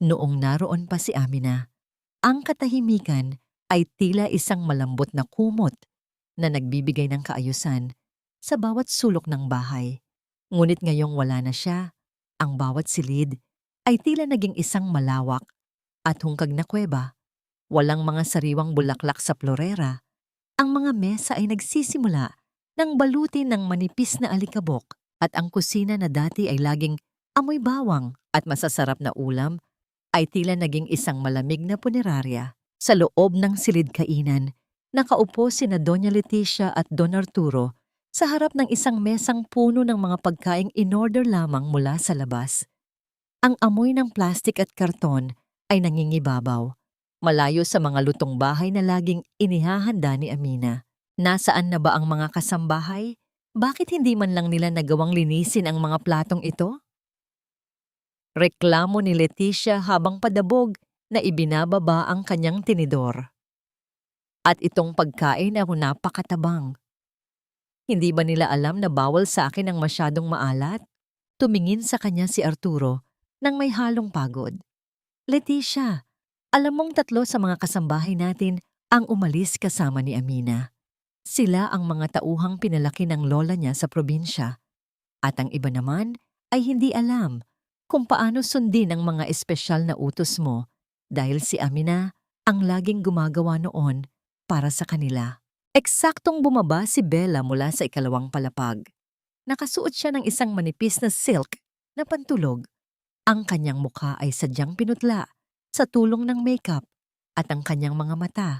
Noong naroon pa si Amina, ang katahimikan ay tila isang malambot na kumot na nagbibigay ng kaayusan sa bawat sulok ng bahay. Ngunit ngayong wala na siya, ang bawat silid ay tila naging isang malawak at hungkag na kuweba. Walang mga sariwang bulaklak sa florera. Ang mga mesa ay nagsisimula ng balutin ng manipis na alikabok at ang kusina na dati ay laging amoy bawang at masasarap na ulam ay tila naging isang malamig na punerarya. Sa loob ng silid-kainan, nakaupo sina Doña Leticia at Don Arturo sa harap ng isang mesang puno ng mga pagkaing in-order lamang mula sa labas. Ang amoy ng plastik at karton ay nangingibabaw, malayo sa mga lutong bahay na laging inihahanda ni Amina. Nasaan na ba ang mga kasambahay? Bakit hindi man lang nila nagawang linisin ang mga platong ito? Reklamo ni Leticia habang padabog na ibinababa ang kanyang tinidor. At itong pagkain ay napakatabang. Hindi ba nila alam na bawal sa akin ang masyadong maalat? Tumingin sa kanya si Arturo nang may halong pagod. Leticia, alam mong 3 sa mga kasambahay natin ang umalis kasama ni Amina. Sila ang mga tauhang pinalaki ng lola niya sa probinsya. At ang iba naman ay hindi alam kung paano sundin ang mga espesyal na utos mo dahil si Amina ang laging gumagawa noon para sa kanila. Eksaktong bumaba si Bella mula sa 2nd palapag. Nakasuot siya ng isang manipis na silk na pantulog Ang kanyang mukha ay sadyang pinutla sa tulong ng makeup at ang kanyang mga mata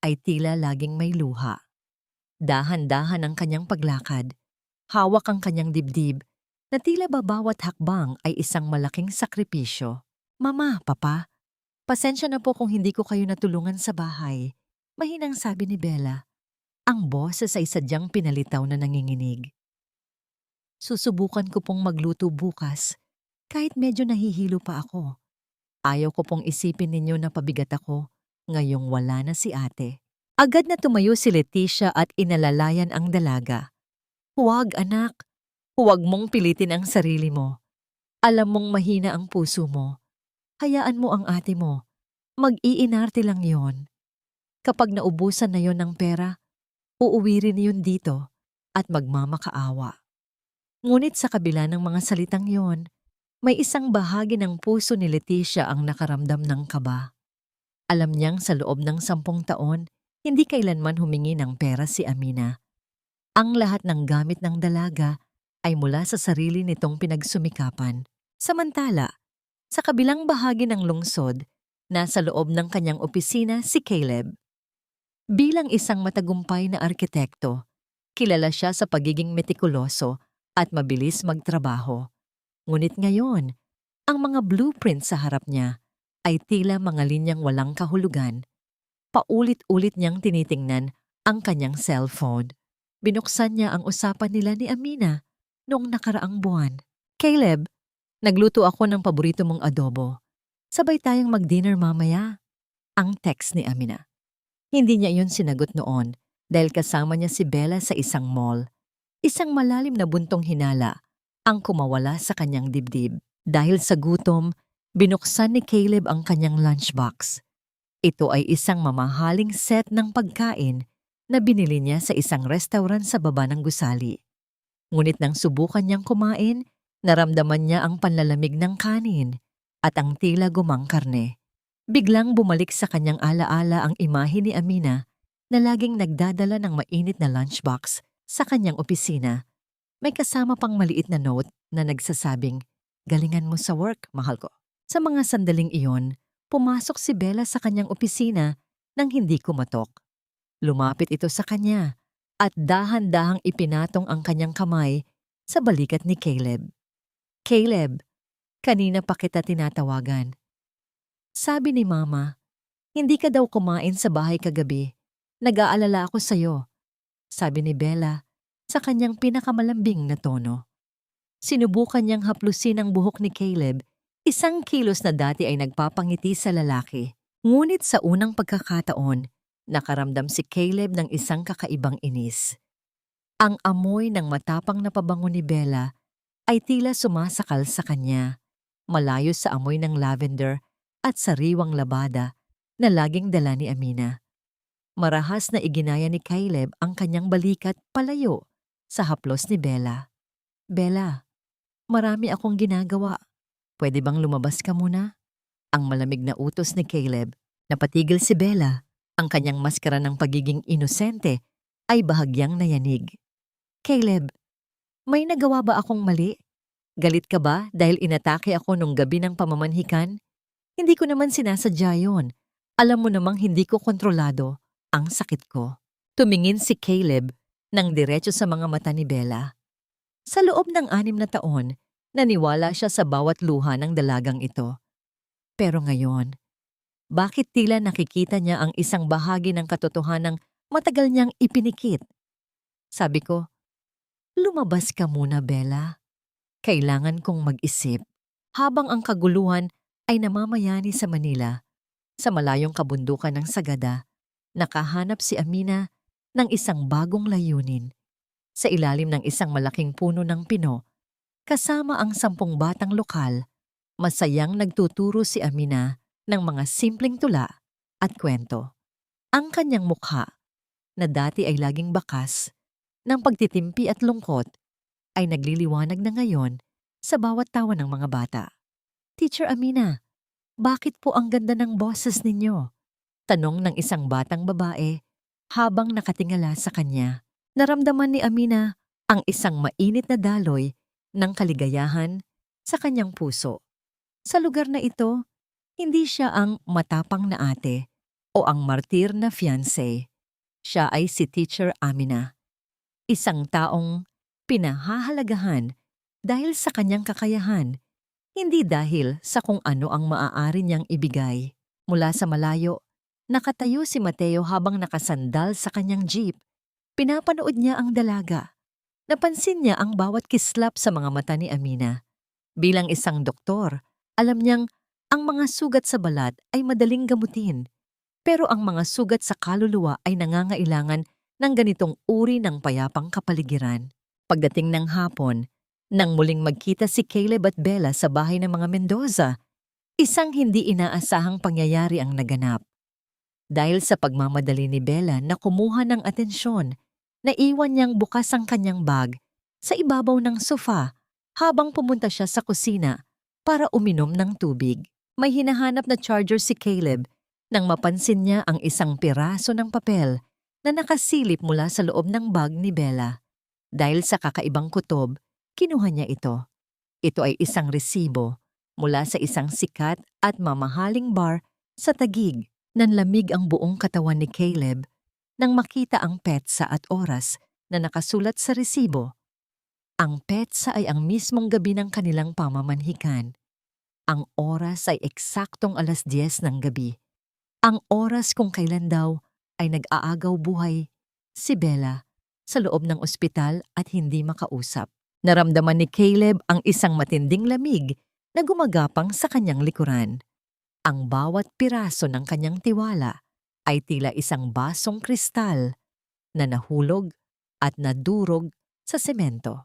ay tila laging may luha. Dahan-dahan ang kanyang paglakad, hawak ang kanyang dibdib na tila ba bawat hakbang ay isang malaking sakripisyo. Mama, Papa, pasensya na po kung hindi ko kayo natulungan sa bahay. Mahinang sabi ni Bella. Ang boses ay sadyang pinalitaw na nanginginig. Susubukan ko pong magluto bukas kahit medyo nahihilo pa ako. Ayaw ko pong isipin ninyo na pabigat ako ngayong wala na si ate. Agad na tumayo si Leticia at inalalayan ang dalaga. Huwag anak, huwag mong pilitin ang sarili mo. Alam mong mahina ang puso mo. Hayaan mo ang ate mo. Mag-iinarte lang yon. Kapag naubusan na yon ng pera, uuwi rin yun dito at magmamakaawa. Ngunit sa kabila ng mga salitang yon, may isang bahagi ng puso ni Leticia ang nakaramdam ng kaba. Alam niyang sa loob ng 10 taon, hindi kailanman humingi ng pera si Amina. Ang lahat ng gamit ng dalaga ay mula sa sarili nitong pinagsumikapan. Samantala, sa kabilang bahagi ng lungsod, nasa loob ng kanyang opisina si Caleb. Bilang isang matagumpay na arkitekto, kilala siya sa pagiging metikuloso at mabilis magtrabaho. Ngunit ngayon, ang mga blueprint sa harap niya ay tila mga linyang walang kahulugan. Paulit-ulit niyang tinitingnan ang kanyang cellphone. Binuksan niya ang usapan nila ni Amina noong nakaraang buwan. Caleb, nagluto ako ng paborito mong adobo. Sabay tayong mag-dinner mamaya. Ang text ni Amina. Hindi niya iyon sinagot noon dahil kasama niya si Bella sa isang mall. Isang malalim na buntong hinala ang kumawala sa kanyang dibdib. Dahil sa gutom, binuksan ni Caleb ang kanyang lunchbox. Ito ay isang mamahaling set ng pagkain na binili niya sa isang restaurant sa baba ng gusali. Ngunit nang subukan niyang kumain, naramdaman niya ang panlalamig ng kanin at ang tila gumang karne. Biglang bumalik sa kanyang alaala ang imahe ni Amina na laging nagdadala ng mainit na lunchbox sa kanyang opisina. May kasama pang maliit na note na nagsasabing, "Galingan mo sa work, mahal ko." Sa mga sandaling iyon, pumasok si Bella sa kanyang opisina nang hindi kumatok. Lumapit ito sa kanya at dahan-dahang ipinatong ang kanyang kamay sa balikat ni Caleb. "Caleb, kanina pa kita tinatawagan. Sabi ni Mama, hindi ka daw kumain sa bahay kagabi. Nag-aalala ako sa'yo," sabi ni Bella sa kanyang pinakamalambing na tono. Sinubukan niyang haplusin ang buhok ni Caleb, isang kilos na dati ay nagpapangiti sa lalaki. Ngunit sa unang pagkakataon, nakaramdam si Caleb ng isang kakaibang inis. Ang amoy ng matapang na pabango ni Bella ay tila sumasakal sa kanya, malayo sa amoy ng lavender at sariwang labada na laging dala ni Amina. Marahas na iginaya ni Caleb ang kanyang balikat palayo sa haplos ni Bella. "Bella, marami akong ginagawa. Pwede bang lumabas ka muna?" Ang malamig na utos ni Caleb. Napatigil si Bella. Ang kanyang maskara ng pagiging inosente ay bahagyang nayanig. "Caleb, may nagawa ba akong mali? Galit ka ba dahil inatake ako nung gabi ng pamamanhikan? Hindi ko naman sinasadya yon. Alam mo namang hindi ko kontrolado ang sakit ko." Tumingin si Caleb nang diretso sa mga mata ni Bella. Sa loob ng 6 na taon, naniwala siya sa bawat luha ng dalagang ito. Pero ngayon, bakit tila nakikita niya ang isang bahagi ng katotohanang matagal niyang ipinikit? Sabi ko, "Lumabas ka muna, Bella. Kailangan kong mag-isip." Habang ang kaguluhan ay namamayani sa Manila, sa malayong kabundukan ng Sagada, nakahanap si Amina ng isang bagong layunin. Sa ilalim ng isang malaking puno ng pino, kasama ang 10 batang lokal, masayang nagtuturo si Amina ng mga simpleng tula at kwento. Ang kanyang mukha, na dati ay laging bakas, ng pagtitimpi at lungkot, ay nagliliwanag na ngayon sa bawat tawa ng mga bata. "Teacher Amina, bakit po ang ganda ng boses ninyo?" Tanong ng isang batang babae habang nakatingala sa kanya. Naramdaman ni Amina ang isang mainit na daloy ng kaligayahan sa kanyang puso. Sa lugar na ito, hindi siya ang matapang na ate o ang martir na fiancé. Siya ay si Teacher Amina, isang taong pinahahalagahan dahil sa kanyang kakayahan, hindi dahil sa kung ano ang maaari niyang ibigay. Mula sa malayo, nakatayo si Mateo habang nakasandal sa kanyang jeep. Pinapanood niya ang dalaga. Napansin niya ang bawat kislap sa mga mata ni Amina. Bilang isang doktor, alam niyang ang mga sugat sa balat ay madaling gamutin. Pero ang mga sugat sa kaluluwa ay nangangailangan ng ganitong uri ng payapang kapaligiran. Pagdating ng hapon, nang muling magkita si Caleb at Bella sa bahay ng mga Mendoza, isang hindi inaasahang pangyayari ang naganap. Dahil sa pagmamadali ni Bella na kumuha ng atensyon, naiwan niyang bukas ang kanyang bag sa ibabaw ng sofa habang pumunta siya sa kusina para uminom ng tubig. May hinahanap na charger si Caleb nang mapansin niya ang isang piraso ng papel na nakasilip mula sa loob ng bag ni Bella. Dahil sa kakaibang kutob, kinuha niya ito. Ito ay isang resibo mula sa isang sikat at mamahaling bar sa Taguig. Nanlamig ang buong katawan ni Caleb nang makita ang petsa at oras na nakasulat sa resibo. Ang petsa ay ang mismong gabi ng kanilang pamamanhikan. Ang oras ay eksaktong 10:00 ng gabi. Ang oras kung kailan daw ay nag-aagaw buhay si Bella sa loob ng ospital at hindi makausap. Naramdaman ni Caleb ang isang matinding lamig na gumagapang sa kanyang likuran. Ang bawat piraso ng kanyang tiwala ay tila isang basong kristal na nahulog at nadurog sa semento.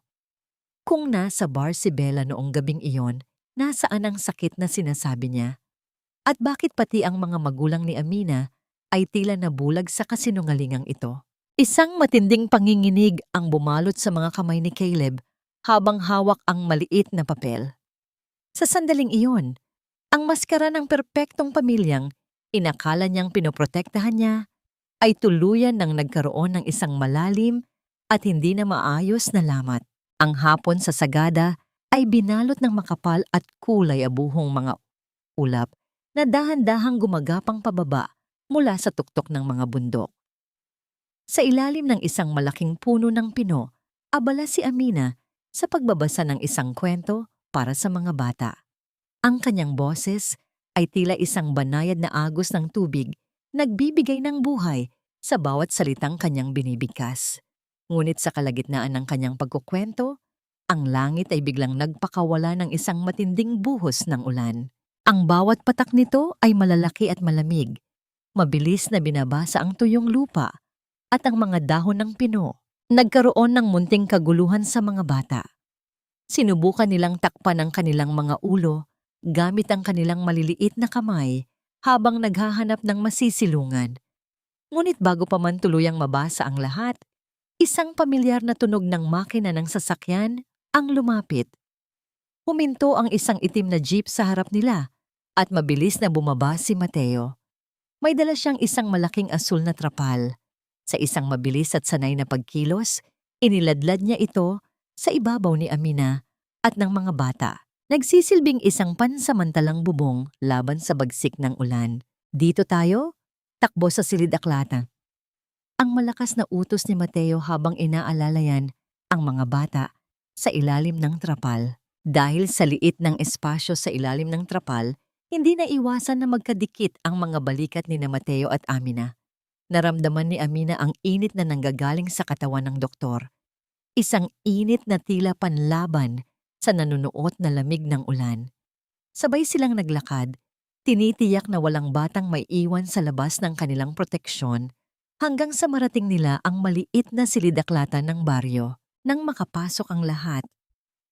Kung nasa bar si Bella noong gabing iyon, nasaan ang sakit na sinasabi niya? At bakit pati ang mga magulang ni Amina ay tila nabulag sa kasinungalingang ito? Isang matinding panginginig ang bumalot sa mga kamay ni Caleb habang hawak ang maliit na papel. Sa sandaling iyon, ang maskara ng perpektong pamilyang inakala niyang pinoprotektahan niya ay tuluyan nang nagkaroon ng isang malalim at hindi na maayos na lamat. Ang hapon sa sagada ay binalot ng makapal at kulay abuhong mga ulap na dahan-dahang gumagapang pababa mula sa tuktok ng mga bundok. Sa ilalim ng isang malaking puno ng pino, abala si Amina sa pagbabasa ng isang kwento para sa mga bata. Ang kanyang boses ay tila isang banayad na agos ng tubig, nagbibigay ng buhay sa bawat salitang kanyang binibigkas. Ngunit sa kalagitnaan ng kanyang pagkukwento, ang langit ay biglang nagpakawala ng isang matinding buhos ng ulan. Ang bawat patak nito ay malalaki at malamig. Mabilis na binabasa ang tuyong lupa at ang mga dahon ng pino. Nagkaroon ng munting kaguluhan sa mga bata. Sinubukan nilang takpan ang kanilang mga ulo gamit ang kanilang maliliit na kamay habang naghahanap ng masisilungan. Ngunit bago pa man tuluyang mabasa ang lahat, isang pamilyar na tunog ng makina ng sasakyan ang lumapit. Huminto ang isang itim na jeep sa harap nila at mabilis na bumaba si Mateo. May dala siyang isang malaking asul na trapal. Sa isang mabilis at sanay na pagkilos, iniladlad niya ito sa ibabaw ni Amina at ng mga bata. Nagsisilbing isang pansamantalang bubong laban sa bagsik ng ulan. Dito tayo, takbo sa silid-aklata. Ang malakas na utos ni Mateo habang inaalalayan ang mga bata sa ilalim ng trapal. Dahil sa liit ng espasyo sa ilalim ng trapal, hindi na iwasan na magkadikit ang mga balikat ni Mateo at Amina. Naramdaman ni Amina ang init na nanggagaling sa katawan ng doktor. Isang init na tila panlaban sa nanunuot na lamig ng ulan. Sabay silang naglakad, tinitiyak na walang batang may iwan sa labas ng kanilang proteksyon hanggang sa marating nila ang maliit na silid-aklatan ng baryo. Nang makapasok ang lahat,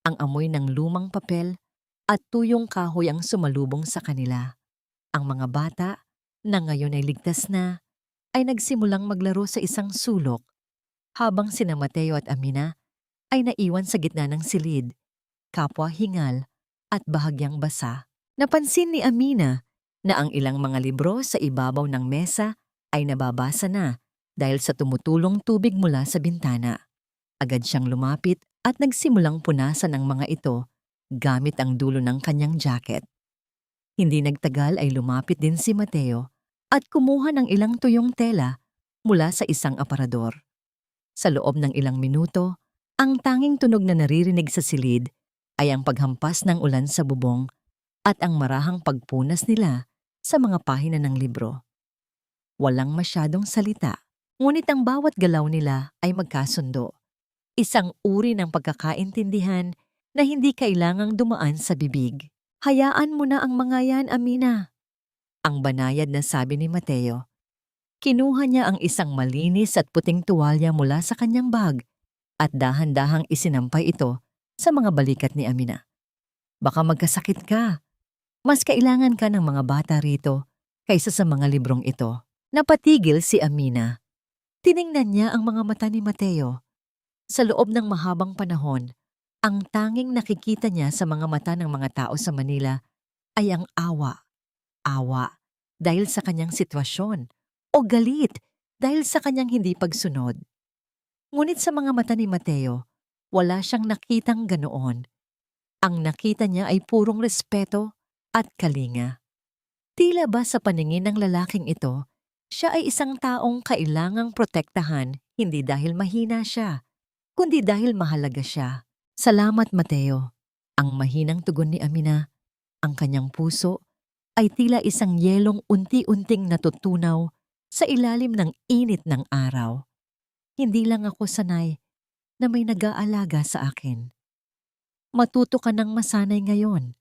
ang amoy ng lumang papel at tuyong kahoy ang sumalubong sa kanila. Ang mga bata, na ngayon ay ligtas na, ay nagsimulang maglaro sa isang sulok habang sina Mateo at Amina ay naiwan sa gitna ng silid, kapwa hingal at bahagyang basa. Napansin ni Amina na ang ilang mga libro sa ibabaw ng mesa ay nababasa na dahil sa tumutulong tubig mula sa bintana. Agad siyang lumapit at nagsimulang punasan ang mga ito gamit ang dulo ng kanyang jacket. Hindi nagtagal ay lumapit din si Mateo at kumuha ng ilang tuyong tela mula sa isang aparador. Sa loob ng ilang minuto, ang tanging tunog na naririnig sa silid ay ang paghampas ng ulan sa bubong at ang marahang pagpunas nila sa mga pahina ng libro. Walang masyadong salita, ngunit ang bawat galaw nila ay magkasundo. Isang uri ng pagkakaintindihan na hindi kailangang dumaan sa bibig. Hayaan mo na ang mga yan, Amina. Ang banayad na sabi ni Mateo. Kinuha niya ang isang malinis at puting tuwalya mula sa kanyang bag at dahan-dahang isinampay ito sa mga balikat ni Amina. Baka magkasakit ka. Mas kailangan ka ng mga bata rito kaysa sa mga librong ito. Napatigil si Amina. Tiningnan niya ang mga mata ni Mateo. Sa loob ng mahabang panahon, ang tanging nakikita niya sa mga mata ng mga tao sa Manila ay ang awa. Awa dahil sa kanyang sitwasyon o galit dahil sa kanyang hindi pagsunod. Ngunit sa mga mata ni Mateo, wala siyang nakitang ganoon. Ang nakita niya ay purong respeto at kalinga. Tila ba sa paningin ng lalaking ito, siya ay isang taong kailangang protektahan hindi dahil mahina siya, kundi dahil mahalaga siya. Salamat, Mateo. Ang mahinang tugon ni Amina, ang kanyang puso, ay tila isang yelong unti-unting natutunaw sa ilalim ng init ng araw. Hindi lang ako sanay na may nag-aalaga sa akin. Matuto ka ng masanay ngayon.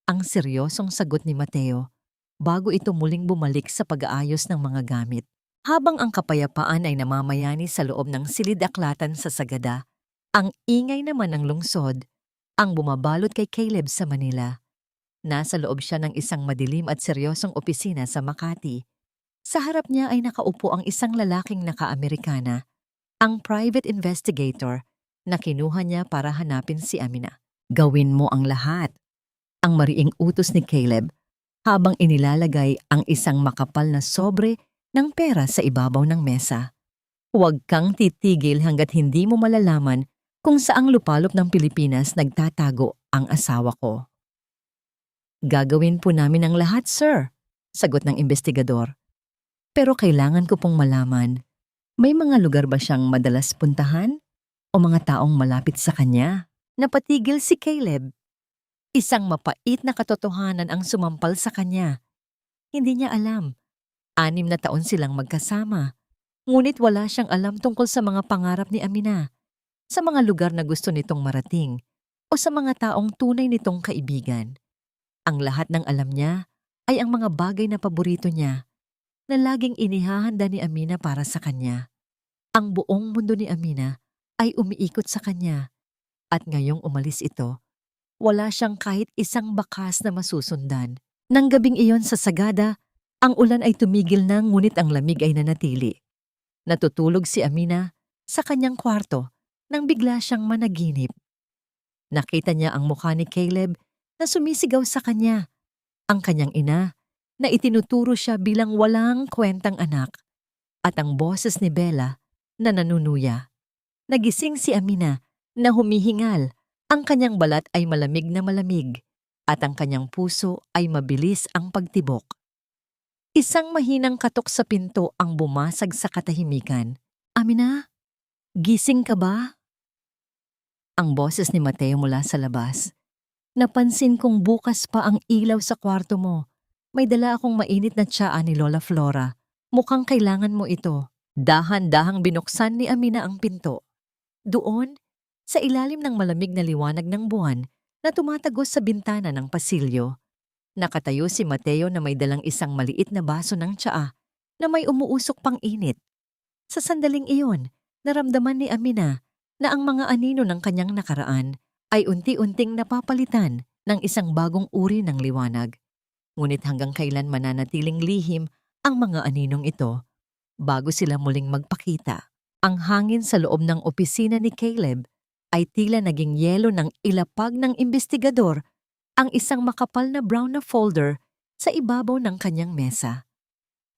Ang seryosong sagot ni Mateo bago ito muling bumalik sa pag-aayos ng mga gamit. Habang ang kapayapaan ay namamayani sa loob ng silid-aklatan sa Sagada, ang ingay naman ng lungsod ang bumabalot kay Caleb sa Manila. Nasa loob siya ng isang madilim at seryosong opisina sa Makati. Sa harap niya ay nakaupo ang isang lalaking naka-Amerikana, ang private investigator na kinuha niya para hanapin si Amina. Gawin mo ang lahat. Ang mariing utos ni Caleb habang inilalagay ang isang makapal na sobre ng pera sa ibabaw ng mesa. Huwag kang titigil hanggat hindi mo malalaman kung saang lupalop ng Pilipinas nagtatago ang asawa ko. Gagawin po namin ang lahat, sir, sagot ng investigador. Pero kailangan ko pong malaman, may mga lugar ba siyang madalas puntahan o mga taong malapit sa kanya? Napatigil si Caleb. Isang mapait na katotohanan ang sumampal sa kanya. Hindi niya alam. 6 na taon silang magkasama. Ngunit wala siyang alam tungkol sa mga pangarap ni Amina, sa mga lugar na gusto nitong marating, o sa mga taong tunay nitong kaibigan. Ang lahat ng alam niya ay ang mga bagay na paborito niya, na laging inihahanda ni Amina para sa kanya. Ang buong mundo ni Amina ay umiikot sa kanya, at ngayong umalis ito, wala siyang kahit isang bakas na masusundan. Nang gabing iyon sa Sagada, ang ulan ay tumigil na ngunit ang lamig ay nanatili. Natutulog si Amina sa kanyang kwarto nang bigla siyang managinip. Nakita niya ang mukha ni Caleb na sumisigaw sa kanya, ang kanyang ina na itinuturo siya bilang walang kwentang anak, at ang boses ni Bella na nanunuya. Nagising si Amina na humihingal, ang kanyang balat ay malamig na malamig at ang kanyang puso ay mabilis ang pagtibok. Isang mahinang katok sa pinto ang bumasag sa katahimikan. Amina, gising ka ba? Ang boses ni Mateo mula sa labas. Napansin kong bukas pa ang ilaw sa kwarto mo. May dala akong mainit na tsaa ni Lola Flora. Mukhang kailangan mo ito. Dahan-dahang binuksan ni Amina ang pinto. Doon, sa ilalim ng malamig na liwanag ng buwan na tumatagos sa bintana ng pasilyo, nakatayo si Mateo na may dalang isang maliit na baso ng tsaa na may umuusok pang init. Sa sandaling iyon, naramdaman ni Amina na ang mga anino ng kanyang nakaraan ay unti-unting napapalitan ng isang bagong uri ng liwanag. Ngunit hanggang kailan mananatiling lihim ang mga aninong ito bago sila muling magpakita. Ang hangin sa loob ng opisina ni Caleb ay tila naging yelo ng ilapag ng investigador ang isang makapal na brown na folder sa ibabaw ng kanyang mesa.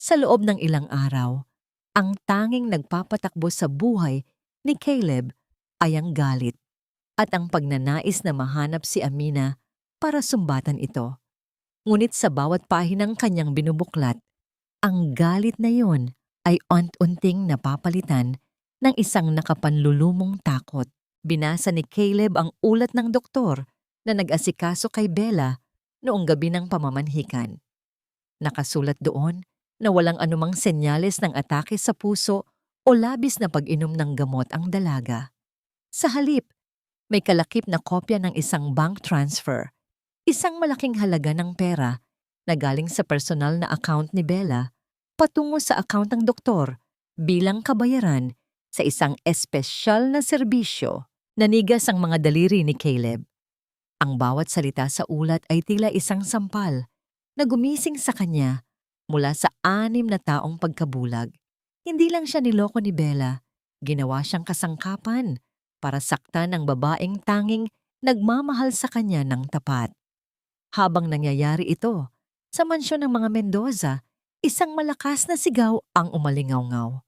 Sa loob ng ilang araw, ang tanging nagpapatakbo sa buhay ni Caleb ay ang galit at ang pagnanais na mahanap si Amina para sumbatan ito. Ngunit sa bawat pahinang kanyang binubuklat, ang galit na yon ay unti-unting napapalitan ng isang nakapanlulumong takot. Binasa ni Caleb ang ulat ng doktor na nag-asikaso kay Bella noong gabi ng pamamanhikan. Nakasulat doon na walang anumang senyales ng atake sa puso o labis na pag-inom ng gamot ang dalaga. Sa halip, may kalakip na kopya ng isang bank transfer, isang malaking halaga ng pera na galing sa personal na account ni Bella patungo sa account ng doktor bilang kabayaran sa isang espesyal na serbisyo. Nanigas ang mga daliri ni Caleb. Ang bawat salita sa ulat ay tila isang sampal na gumising sa kanya mula sa 6 na taong pagkabulag. Hindi lang siya niloko ni Bella, ginawa siyang kasangkapan para saktan ng babaeng tanging nagmamahal sa kanya ng tapat. Habang nangyayari ito, sa mansyon ng mga Mendoza, isang malakas na sigaw ang umalingaw-ngaw.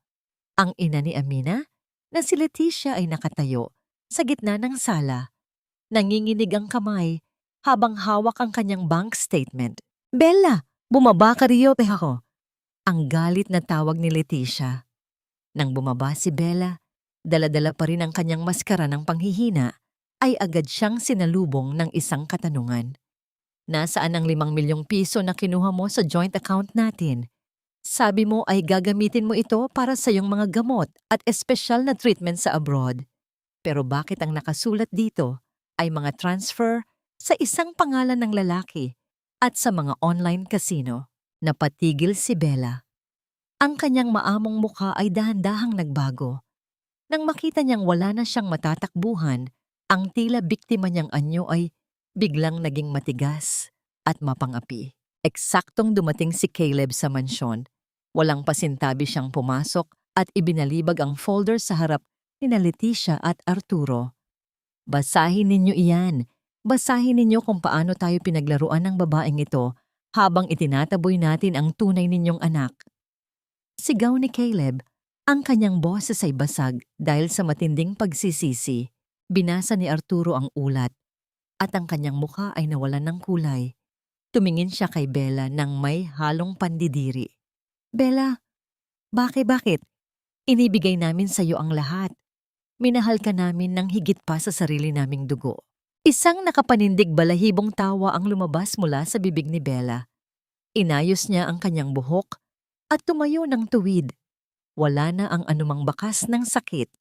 Ang ina ni Amina, na si Leticia ay nakatayo sa gitna ng sala. Nanginginig ang kamay habang hawak ang kanyang bank statement. "Bella, bumaba ka riyo, ako." Ang galit na tawag ni Leticia. Nang bumaba si Bella, dala-dala pa rin ang kanyang maskara ng panghihina, ay agad siyang sinalubong ng isang katanungan. "Nasaan ang 5 milyong piso na kinuha mo sa joint account natin? Sabi mo ay gagamitin mo ito para sa iyong mga gamot at espesyal na treatment sa abroad. Pero bakit ang nakasulat dito ay mga transfer sa isang pangalan ng lalaki at sa mga online casino?" Napatigil si Bella. Ang kanyang maamong mukha ay dahan-dahang nagbago. Nang makita niyang wala na siyang matatakbuhan, ang tila biktima niyang anyo ay biglang naging matigas at mapangapi. Eksaktong dumating si Caleb sa mansyon. Walang pasintabi siyang pumasok at ibinalibag ang folder sa harap ni Leticia at Arturo. "Basahin ninyo iyan. Basahin ninyo kung paano tayo pinaglaruan ng babaeng ito habang itinataboy natin ang tunay ninyong anak." Sigaw ni Caleb, ang kanyang boses ay basag dahil sa matinding pagsisisi. Binasa ni Arturo ang ulat at ang kanyang mukha ay nawalan ng kulay. Tumingin siya kay Bella nang may halong pandidiri. "Bella, bakit? Inibigay namin sa iyo ang lahat. Minahal ka namin ng higit pa sa sarili naming dugo." Isang nakapanindig balahibong tawa ang lumabas mula sa bibig ni Bella. Inayos niya ang kanyang buhok at tumayo ng tuwid. Wala na ang anumang bakas ng sakit.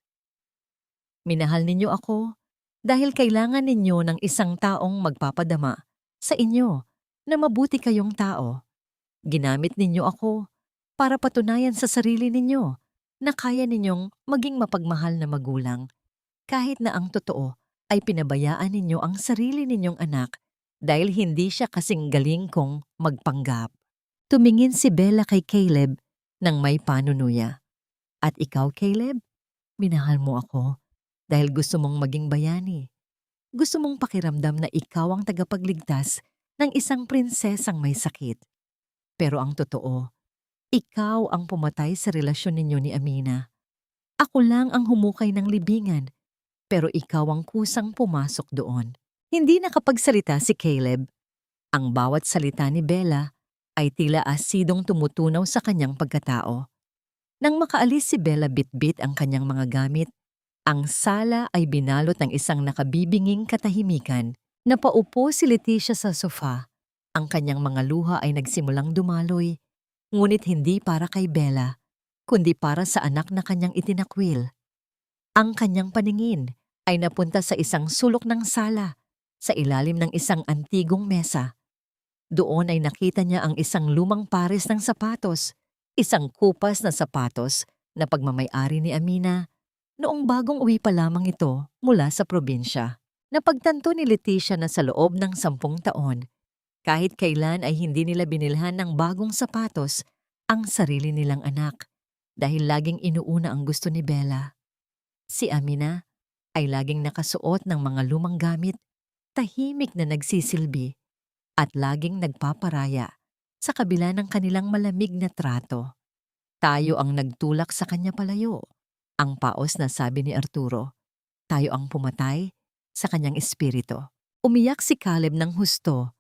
"Minahal ninyo ako dahil kailangan ninyo ng isang taong magpapadama sa inyo na mabuti kayong tao. Ginamit ninyo ako para patunayan sa sarili ninyo na kaya ninyong maging mapagmahal na magulang, kahit na ang totoo ay pinabayaan ninyo ang sarili ninyong anak dahil hindi siya kasing galing kong magpanggap." Tumingin si Bella kay Caleb nang may panunuya. "At ikaw, Caleb, minahal mo ako dahil gusto mong maging bayani. Gusto mong pakiramdam na ikaw ang tagapagligtas ng isang prinsesang may sakit. Pero ang totoo, ikaw ang pumatay sa relasyon ninyo ni Amina. Ako lang ang humukay ng libingan, pero ikaw ang kusang pumasok doon." Hindi nakapagsalita si Caleb. Ang bawat salita ni Bella ay tila asidong tumutunaw sa kanyang pagkatao. Nang makaalis si Bella bitbit ang kanyang mga gamit, ang sala ay binalot ng isang nakabibinging katahimikan. Napaupo si Leticia sa sofa. Ang kanyang mga luha ay nagsimulang dumaloy, ngunit hindi para kay Bella, kundi para sa anak na kanyang itinakwil. Ang kanyang paningin ay napunta sa isang sulok ng sala, sa ilalim ng isang antigong mesa. Doon ay nakita niya ang isang lumang pares ng sapatos, isang kupas na sapatos na pagmamay-ari ni Amina noong bagong uwi pa lamang ito mula sa probinsya. Napagtanto ni Leticia na sa loob ng 10 taon, kahit kailan ay hindi nila binilhan ng bagong sapatos ang sarili nilang anak dahil laging inuuna ang gusto ni Bella. Si Amina ay laging nakasuot ng mga lumang gamit, tahimik na nagsisilbi at laging nagpaparaya sa kabila ng kanilang malamig na trato. "Tayo ang nagtulak sa kanya palayo," ang paos na sabi ni Arturo. "Tayo ang pumatay sa kanyang espiritu." Umiyak si Caleb ng husto.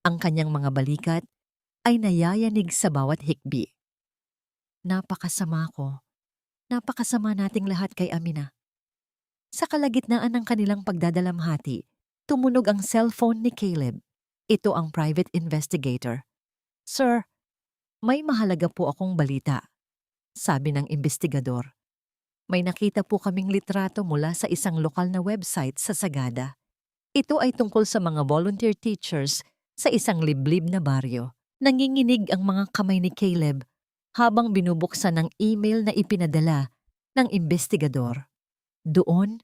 Ang kanyang mga balikat ay nayayanig sa bawat hikbi. Napakasama ko. Napakasama nating lahat kay Amina. Sa kalagitnaan ng kanilang pagdadalamhati, tumunog ang cellphone ni Caleb. Ito ang private investigator. Sir, may mahalaga po akong balita, sabi ng investigador. May nakita po kaming litrato mula sa isang lokal na website sa Sagada. Ito ay tungkol sa mga volunteer teachers sa isang liblib na baryo. Nanginginig ang mga kamay ni Caleb habang binubuksan ng email na ipinadala ng investigador. Doon,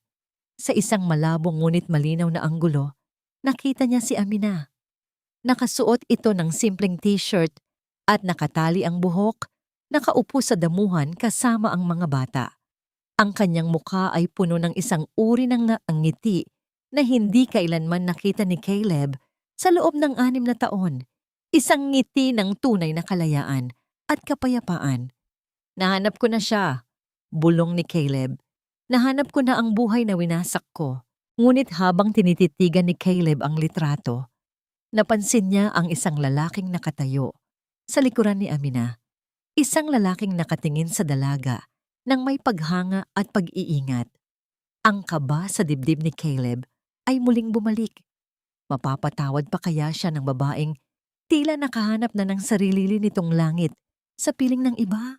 sa isang malabong ngunit malinaw na anggulo, nakita niya si Amina. Nakasuot ito ng simpleng t-shirt at nakatali ang buhok, nakaupo sa damuhan kasama ang mga bata. Ang kanyang mukha ay puno ng isang uri ng ngiti na hindi kailanman nakita ni Caleb sa loob ng 6 na taon. Isang ngiti ng tunay na kalayaan at kapayapaan. Nahanap ko na siya, bulong ni Caleb. Nahanap ko na ang buhay na winasak ko. Ngunit habang tinititigan ni Caleb ang litrato, napansin niya ang isang lalaking nakatayo sa likuran ni Amina. Isang lalaking nakatingin sa dalaga nang may paghanga at pag-iingat. Ang kaba sa dibdib ni Caleb ay muling bumalik. Mapapatawad pa kaya siya ng babaeng tila nakahanap na ng sarili nitong langit sa piling ng iba?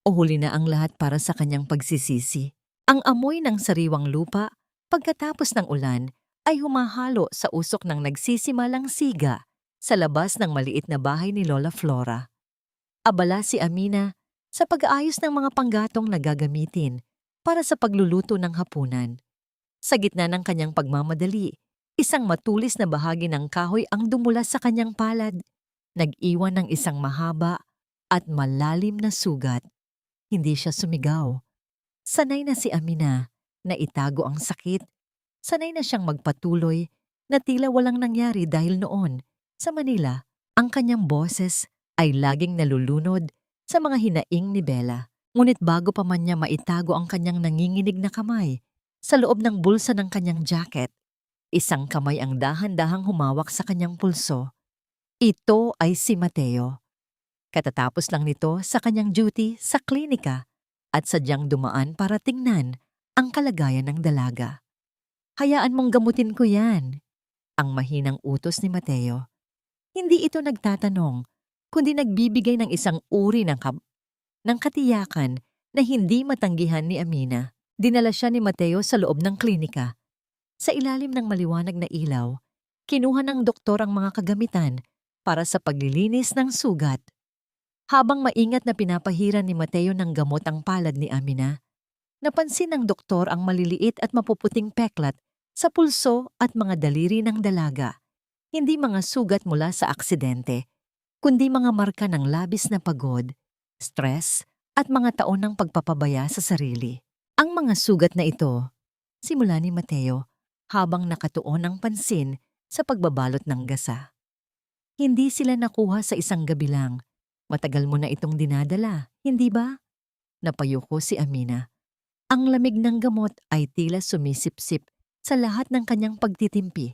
O huli na ang lahat para sa kanyang pagsisisi? Ang amoy ng sariwang lupa pagkatapos ng ulan ay humahalo sa usok ng nagsisimalang siga sa labas ng maliit na bahay ni Lola Flora. Abala si Amina sa pag-aayos ng mga panggatong na gagamitin para sa pagluluto ng hapunan. Sa gitna ng kanyang pagmamadali, isang matulis na bahagi ng kahoy ang dumulas sa kanyang palad. Nag-iwan ng isang mahaba at malalim na sugat. Hindi siya sumigaw. Sanay na si Amina na itago ang sakit. Sanay na siyang magpatuloy na tila walang nangyari dahil noon, sa Manila, ang kanyang boses ay laging nalulunod sa mga hinaing ni Bella. Ngunit bago pa man niya maitago ang kanyang nanginginig na kamay, sa loob ng bulsa ng kanyang jacket, isang kamay ang dahan-dahang humawak sa kanyang pulso. Ito ay si Mateo. Katatapos lang nito sa kanyang duty sa klinika at sadyang dumaan para tingnan ang kalagayan ng dalaga. Hayaan mong gamutin ko yan, ang mahinang utos ni Mateo. Hindi ito nagtatanong, kundi nagbibigay ng isang uri ng katiyakan na hindi matanggihan ni Amina. Dinala siya ni Mateo sa loob ng klinika. Sa ilalim ng maliwanag na ilaw, kinuha ng doktor ang mga kagamitan para sa paglilinis ng sugat. Habang maingat na pinapahiran ni Mateo ng gamot ang palad ni Amina, napansin ng doktor ang maliliit at mapuputing peklat sa pulso at mga daliri ng dalaga. Hindi mga sugat mula sa aksidente, kundi mga marka ng labis na pagod, stress, at mga taon ng pagpapabaya sa sarili. Ang mga sugat na ito, simula ni Mateo, habang nakatuon ang pansin sa pagbabalot ng gasa. Hindi sila nakuha sa isang gabi lang. Matagal mo na itong dinadala, hindi ba? Napayuko si Amina. Ang lamig ng gamot ay tila sumisipsip sa lahat ng kanyang pagtitimpi.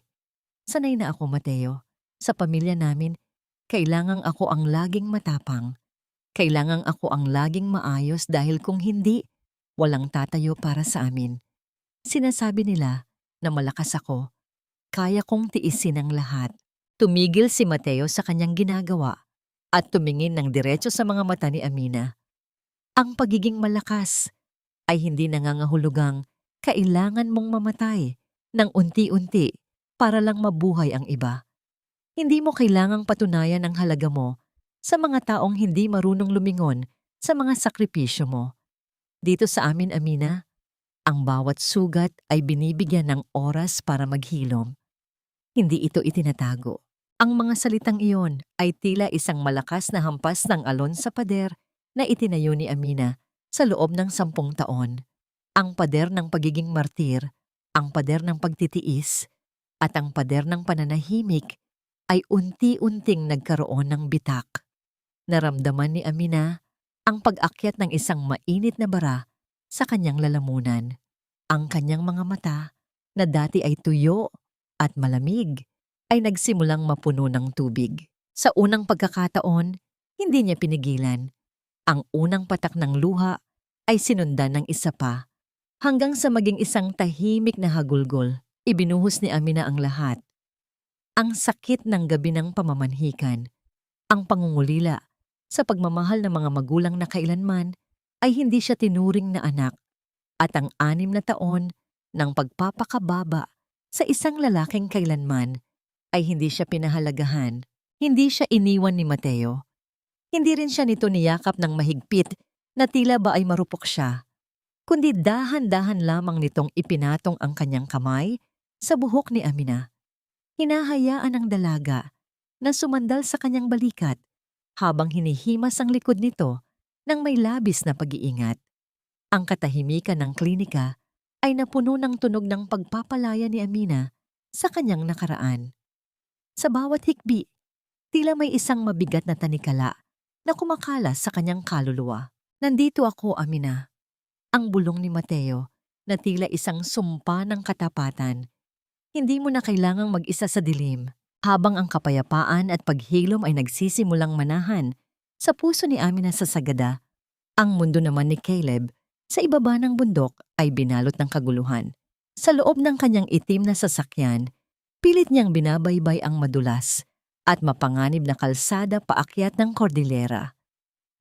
Sanay na ako, Mateo. Sa pamilya namin, kailangang ako ang laging matapang. Kailangang ako ang laging maayos dahil kung hindi, walang tatayo para sa amin. Sinasabi nila na malakas ako. Kaya kong tiisin ang lahat. Tumigil si Mateo sa kanyang ginagawa at tumingin ng diretso sa mga mata ni Amina. Ang pagiging malakas ay hindi nangangahulugang kailangan mong mamatay ng unti-unti para lang mabuhay ang iba. Hindi mo kailangang patunayan ang halaga mo sa mga taong hindi marunong lumingon sa mga sakripisyo mo. Dito sa amin, Amina, ang bawat sugat ay binibigyan ng oras para maghilom. Hindi ito itinatago. Ang mga salitang iyon ay tila isang malakas na hampas ng alon sa pader na itinayo ni Amina sa loob ng 10 taon. Ang pader ng pagiging martir, ang pader ng pagtitiis, at ang pader ng pananahimik ay unti-unting nagkaroon ng bitak. Naramdaman ni Amina ang pag-akyat ng isang mainit na bara sa kanyang lalamunan. Ang kanyang mga mata na dati ay tuyo at malamig ay nagsimulang mapuno ng tubig. Sa unang pagkakataon, hindi niya pinigilan. Ang unang patak ng luha ay sinundan ng isa pa, hanggang sa maging isang tahimik na hagulgol. Ibinuhos ni Amina ang lahat. Ang sakit ng gabi ng pamamanhikan, ang pangungulila sa pagmamahal ng mga magulang na kailanman ay hindi siya tinuring na anak, at ang 6 na taon ng pagpapakababa sa isang lalaking kailanman ay hindi siya pinahalagahan. Hindi siya iniwan ni Mateo. Hindi rin siya nito niyakap ng mahigpit na tila ba ay marupok siya, kundi dahan-dahan lamang nitong ipinatong ang kanyang kamay sa buhok ni Amina. Hinahayaan ng dalaga na sumandal sa kanyang balikat habang hinihimas ang likod nito ng may labis na pag-iingat. Ang katahimikan ng klinika ay napuno ng tunog ng pagpapalaya ni Amina sa kanyang nakaraan. Sa bawat hikbi, tila may isang mabigat na tanikala na kumakalas sa kanyang kaluluwa. Nandito ako, Amina. Ang bulong ni Mateo na tila isang sumpa ng katapatan. Hindi mo na kailangang mag-isa sa dilim. Habang ang kapayapaan at paghilom ay nagsisimulang manahan sa puso ni Amina sa sagada, ang mundo naman ni Caleb sa ibaba ng bundok ay binalot ng kaguluhan. Sa loob ng kanyang itim na sasakyan, pilit niyang binabaybay ang madulas at mapanganib na kalsada paakyat ng kordilera.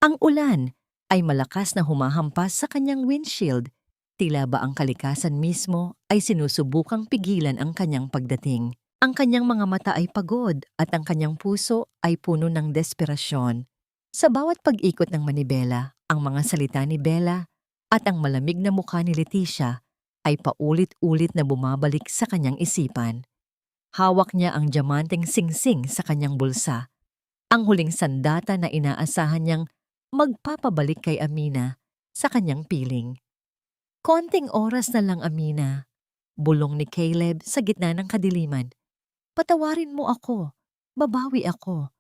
Ang ulan ay malakas na humahampas sa kanyang windshield. Tila ba ang kalikasan mismo ay sinusubukang pigilan ang kanyang pagdating. Ang kanyang mga mata ay pagod at ang kanyang puso ay puno ng desperasyon. Sa bawat pag-ikot ng manibela, ang mga salita ni Bella at ang malamig na mukha ni Leticia ay paulit-ulit na bumabalik sa kanyang isipan. Hawak niya ang diamanteng singsing sa kanyang bulsa, ang huling sandata na inaasahan niyang magpapabalik kay Amina sa kanyang piling. Konting oras na lang, Amina, bulong ni Caleb sa gitna ng kadiliman. Patawarin mo ako, babawi ako.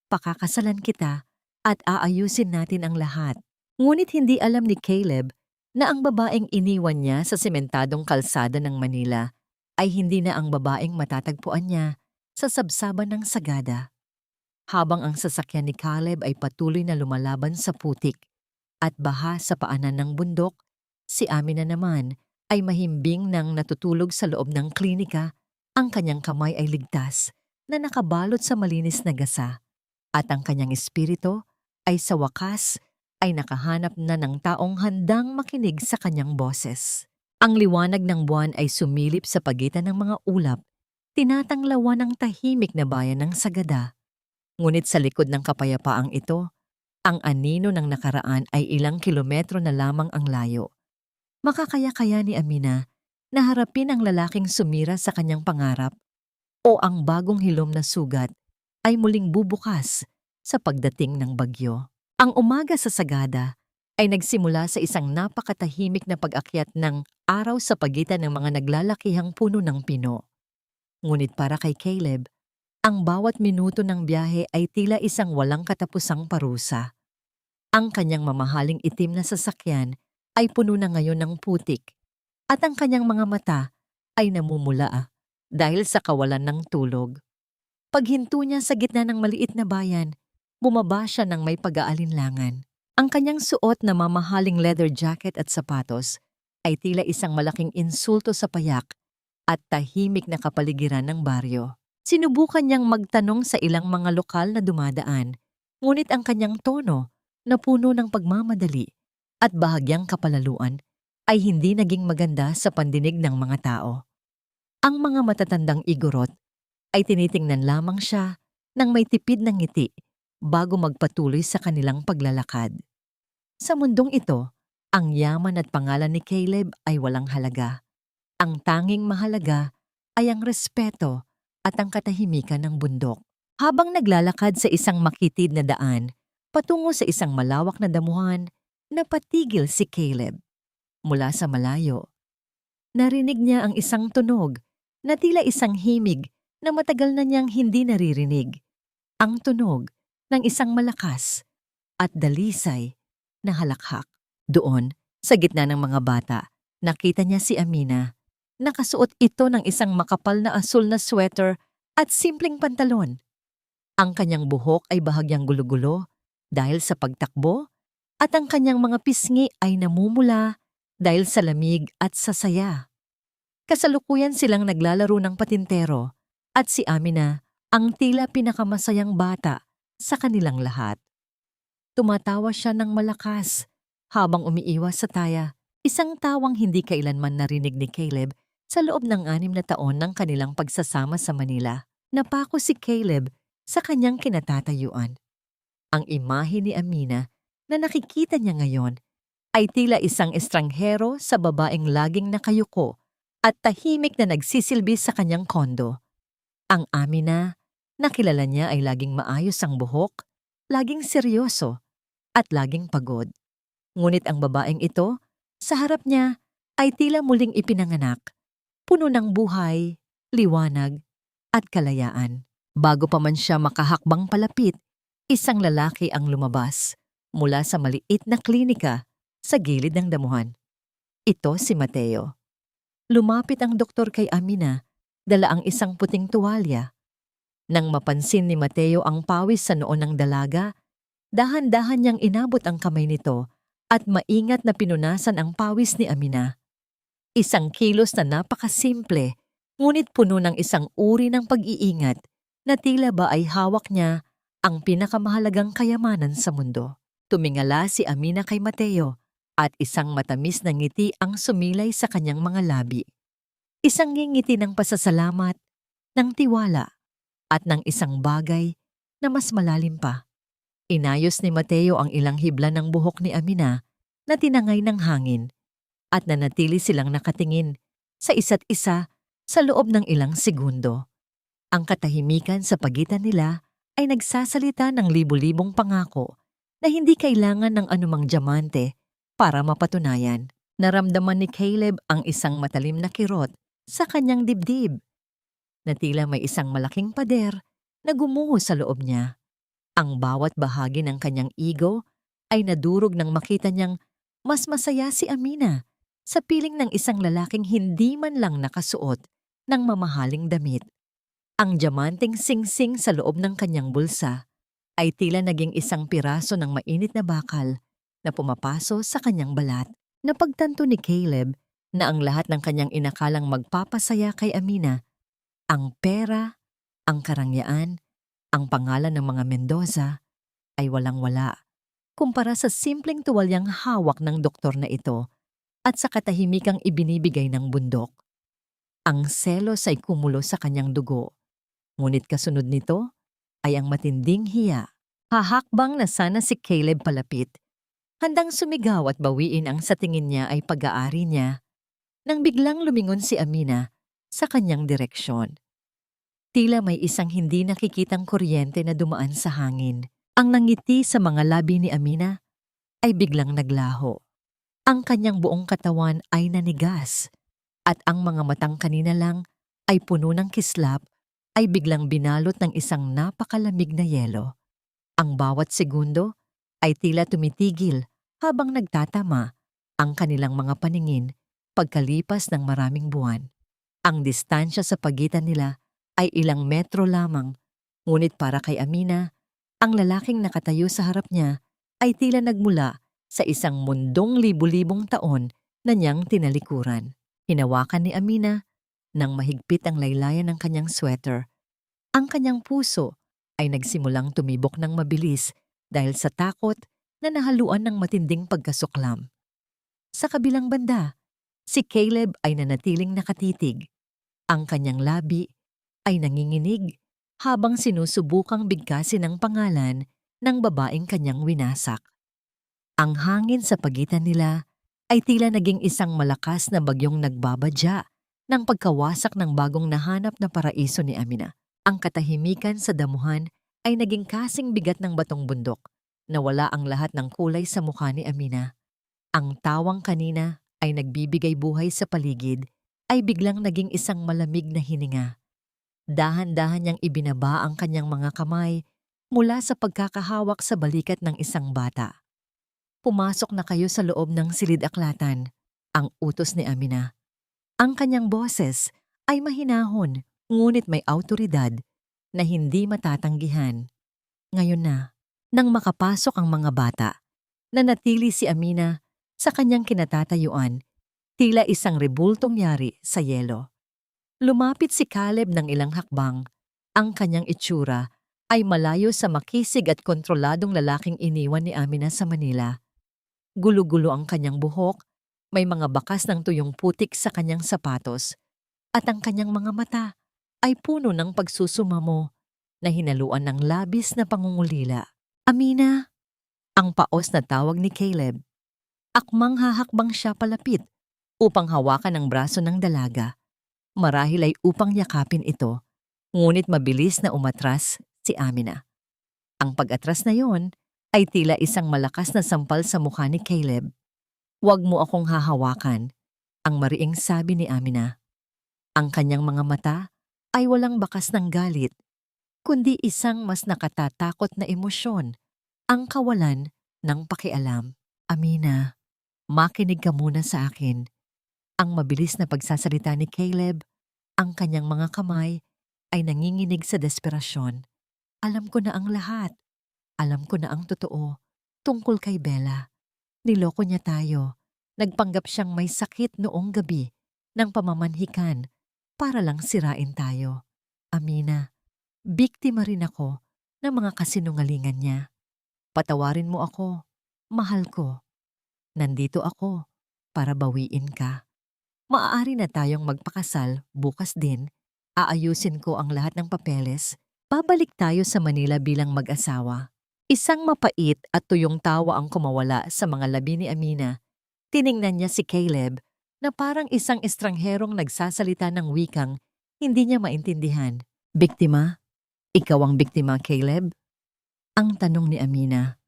Pakakasalan kita at aayusin natin ang lahat. Ngunit hindi alam ni Caleb na ang babaeng iniwan niya sa sementadong kalsada ng Manila ay hindi na ang babaeng matatagpuan niya sa sabsaban ng sagada. Habang ang sasakyan ni Caleb ay patuloy na lumalaban sa putik at baha sa paanan ng bundok, si Amina naman ay mahimbing nang natutulog sa loob ng klinika. Ang kanyang kamay ay ligtas na nakabalot sa malinis na gasa, at ang kanyang espiritu ay sa wakas ay nakahanap na ng taong handang makinig sa kanyang boses. Ang liwanag ng buwan ay sumilip sa pagitan ng mga ulap, tinatanglawan ng tahimik na bayan ng sagada. Ngunit sa likod ng kapayapaang ito, ang anino ng nakaraan ay ilang kilometro na lamang ang layo. Makakaya-kaya ni Amina na harapin ang lalaking sumira sa kanyang pangarap, o ang bagong hilom na sugat ay muling bubukas sa pagdating ng bagyo. Ang umaga sa sagada ay nagsimula sa isang napakatahimik na pag-akyat ng araw sa pagitan ng mga naglalakihang puno ng pino. Ngunit para kay Caleb, ang bawat minuto ng biyahe ay tila isang walang katapusang parusa. Ang kanyang mamahaling itim na sasakyan ay puno na ngayon ng putik, at ang kanyang mga mata ay namumula dahil sa kawalan ng tulog. Paghinto niya sa gitna ng maliit na bayan, bumaba siya ng may pag-aalinlangan. Ang kanyang suot na mamahaling leather jacket at sapatos ay tila isang malaking insulto sa payak at tahimik na kapaligiran ng baryo. Sinubukan niyang magtanong sa ilang mga lokal na dumadaan, ngunit ang kanyang tono na puno ng pagmamadali at bahagyang kapalaluan ay hindi naging maganda sa pandinig ng mga tao. Ang mga matatandang igorot ay tinitingnan lamang siya ng may tipid na ngiti bago magpatuloy sa kanilang paglalakad. Sa mundong ito, ang yaman at pangalan ni Caleb ay walang halaga. Ang tanging mahalaga ay ang respeto at ang katahimikan ng bundok. Habang naglalakad sa isang makitid na daan patungo sa isang malawak na damuhan, napatigil si Caleb. Mula sa malayo, narinig niya ang isang tunog na tila isang himig na matagal na niyang hindi naririnig. Ang tunog ng isang malakas at dalisay na halakhak. Doon, sa gitna ng mga bata, nakita niya si Amina. Nakasuot ito ng isang makapal na asul na sweater at simpleng pantalon. Ang kanyang buhok ay bahagyang gulo-gulo dahil sa pagtakbo at ang kanyang mga pisngi ay namumula dahil sa lamig at sa saya. Kasalukuyan silang naglalaro ng patintero at si Amina ang tila pinakamasayang bata sa kanilang lahat. Tumatawa siya ng malakas habang umiiwas sa taya, isang tawang hindi kailanman narinig ni Caleb sa loob ng 6 na taon ng kanilang pagsasama sa Manila. Napako si Caleb sa kanyang kinatatayuan. Ang imahe ni Amina na nakikita niya ngayon ay tila isang estranghero sa babaeng laging nakayuko at tahimik na nagsisilbi sa kanyang kondo. Ang Amina na kilala niya ay laging maayos ang buhok, laging seryoso, at laging pagod. Ngunit ang babaeng ito, sa harap niya, ay tila muling ipinanganak, puno ng buhay, liwanag, at kalayaan. Bago pa man siya makahakbang palapit, isang lalaki ang lumabas mula sa maliit na klinika sa gilid ng damuhan. Ito si Mateo. Lumapit ang doktor kay Amina, dala ang isang puting tuwalya. Nang mapansin ni Mateo ang pawis sa noo ng dalaga, dahan-dahan niyang inabot ang kamay nito at maingat na pinunasan ang pawis ni Amina. Isang kilos na napakasimple, ngunit puno ng isang uri ng pag-iingat na tila ba ay hawak niya ang pinakamahalagang kayamanan sa mundo. Tumingala si Amina kay Mateo at isang matamis na ngiti ang sumilay sa kanyang mga labi. Isang ngiti ng pasasalamat, ng tiwala, at ng isang bagay na mas malalim pa. Inayos ni Mateo ang ilang hibla ng buhok ni Amina na tinangay ng hangin at nanatili silang nakatingin sa isa't isa sa loob ng ilang segundo. Ang katahimikan sa pagitan nila ay nagsasalita ng libu-libong pangako na hindi kailangan ng anumang diamante para mapatunayan. Naramdaman ni Caleb ang isang matalim na kirot sa kanyang dibdib na tila may isang malaking pader na gumuho sa loob niya. Ang bawat bahagi ng kanyang ego ay nadurog nang makita niyang mas masaya si Amina sa piling ng isang lalaking hindi man lang nakasuot ng mamahaling damit. Ang diamanteng singsing sa loob ng kanyang bulsa ay tila naging isang piraso ng mainit na bakal na pumapaso sa kanyang balat. Napagtanto ni Caleb na ang lahat ng kanyang inakalang magpapasaya kay Amina, ang pera, ang karangyaan, ang pangalan ng mga Mendoza, ay walang-wala kumpara sa simpleng tuwalyang hawak ng doktor na ito at sa katahimikang ibinibigay ng bundok. Ang selos ay kumulo sa kanyang dugo, ngunit kasunod nito ay ang matinding hiya. Hahakbang na sana si Caleb palapit, handang sumigaw at bawiin ang sa tingin niya ay pag-aari niya, nang biglang lumingon si Amina sa kanyang direksyon. Tila may isang hindi nakikitang kuryente na dumaan sa hangin. Ang nangiti sa mga labi ni Amina ay biglang naglaho. Ang kanyang buong katawan ay nanigas at ang mga matang kanina lang ay puno ng kislap ay biglang binalot ng isang napakalamig na yelo. Ang bawat segundo ay tila tumitigil habang nagtatama ang kanilang mga paningin pagkalipas ng maraming buwan. Ang distansya sa pagitan nila ay ilang metro lamang, ngunit para kay Amina, ang lalaking nakatayo sa harap niya ay tila nagmula sa isang mundong libu-libong taon na niyang tinalikuran. Hinawakan ni Amina nang mahigpit ang laylayan ng kanyang sweater. Ang kanyang puso ay nagsimulang tumibok ng mabilis dahil sa takot na nahaluan ng matinding pagkasuklam. Sa kabilang banda, si Caleb ay nanatiling nakatitig. Ang kanyang labi ay nanginginig habang sinusubukang bigkasin ang pangalan ng babaeng kanyang winasak. Ang hangin sa pagitan nila ay tila naging isang malakas na bagyong nagbabadya ng pagkawasak ng bagong nahanap na paraiso ni Amina. Ang katahimikan sa damuhan ay naging kasing bigat ng batong bundok. Nawala ang lahat ng kulay sa mukha ni Amina. Ang tawang kanina ay nagbibigay buhay sa paligid ay biglang naging isang malamig na hininga. Dahan-dahan niyang ibinaba ang kanyang mga kamay mula sa pagkakahawak sa balikat ng isang bata. Pumasok na kayo sa loob ng silid-aklatan, ang utos ni Amina. Ang kanyang boses ay mahinahon ngunit may awtoridad na hindi matatanggihan. Ngayon na, nang makapasok ang mga bata, nanatili si Amina sa kanyang kinatatayuan, tila isang rebultong yari sa yelo. Lumapit si Caleb ng ilang hakbang. Ang kanyang itsura ay malayo sa makisig at kontroladong lalaking iniwan ni Amina sa Manila. Gulo-gulo ang kanyang buhok, may mga bakas ng tuyong putik sa kanyang sapatos, at ang kanyang mga mata ay puno ng pagsusumamo na hinaluan ng labis na pangungulila. Amina, ang paos na tawag ni Caleb. Akmang hahakbang siya palapit upang hawakan ang braso ng dalaga. Marahil ay upang yakapin ito, ngunit mabilis na umatras si Amina. Ang pag-atras na yon ay tila isang malakas na sampal sa mukha ni Caleb. "Huwag mo akong hahawakan," ang mariing sabi ni Amina. Ang kanyang mga mata ay walang bakas ng galit, kundi isang mas nakatatakot na emosyon, ang kawalan ng pakialam. "Amina, makinig ka muna sa akin." Ang mabilis na pagsasalita ni Caleb, ang kanyang mga kamay ay nanginginig sa desperasyon. "Alam ko na ang lahat. Alam ko na ang totoo tungkol kay Bella. Niloko niya tayo. Nagpanggap siyang may sakit noong gabi ng pamamanhikan para lang sirain tayo. Amina, biktima rin ako ng mga kasinungalingan niya. Patawarin mo ako. Mahal ko. Nandito ako para bawiin ka. Maaari na tayong magpakasal bukas din. Aayusin ko ang lahat ng papeles. Babalik tayo sa Manila bilang mag-asawa." Isang mapait at tuyong tawa ang kumawala sa mga labi ni Amina. Tiningnan niya si Caleb na parang isang estrangherong nagsasalita ng wikang hindi niya maintindihan. "Biktima? Ikaw ang biktima, Caleb?" Ang tanong ni Amina.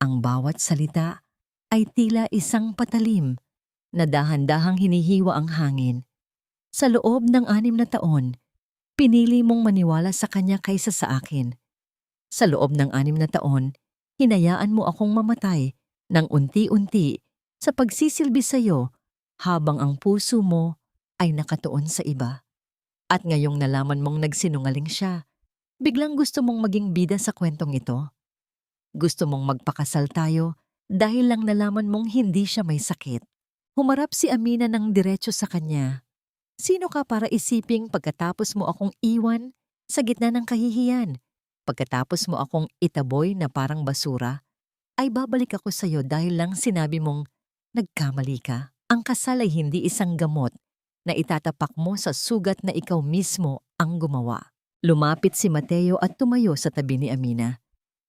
Ang bawat salita ay tila isang patalim na dahan-dahang hinihiwa ang hangin. "Sa loob ng 6 na taon, pinili mong maniwala sa kanya kaysa sa akin. Sa loob ng 6 na taon, hinayaan mo akong mamatay ng unti-unti sa pagsisilbi sa iyo habang ang puso mo ay nakatuon sa iba. At ngayong nalaman mong nagsinungaling siya, biglang gusto mong maging bida sa kwentong ito. Gusto mong magpakasal tayo dahil lang nalaman mong hindi siya may sakit." Humarap si Amina ng diretso sa kanya. "Sino ka para isiping pagkatapos mo akong iwan sa gitna ng kahihiyan? Pagkatapos mo akong itaboy na parang basura, ay babalik ako sa iyo dahil lang sinabi mong nagkamali ka? Ang kasal ay hindi isang gamot na itatapak mo sa sugat na ikaw mismo ang gumawa." Lumapit si Mateo at tumayo sa tabi ni Amina.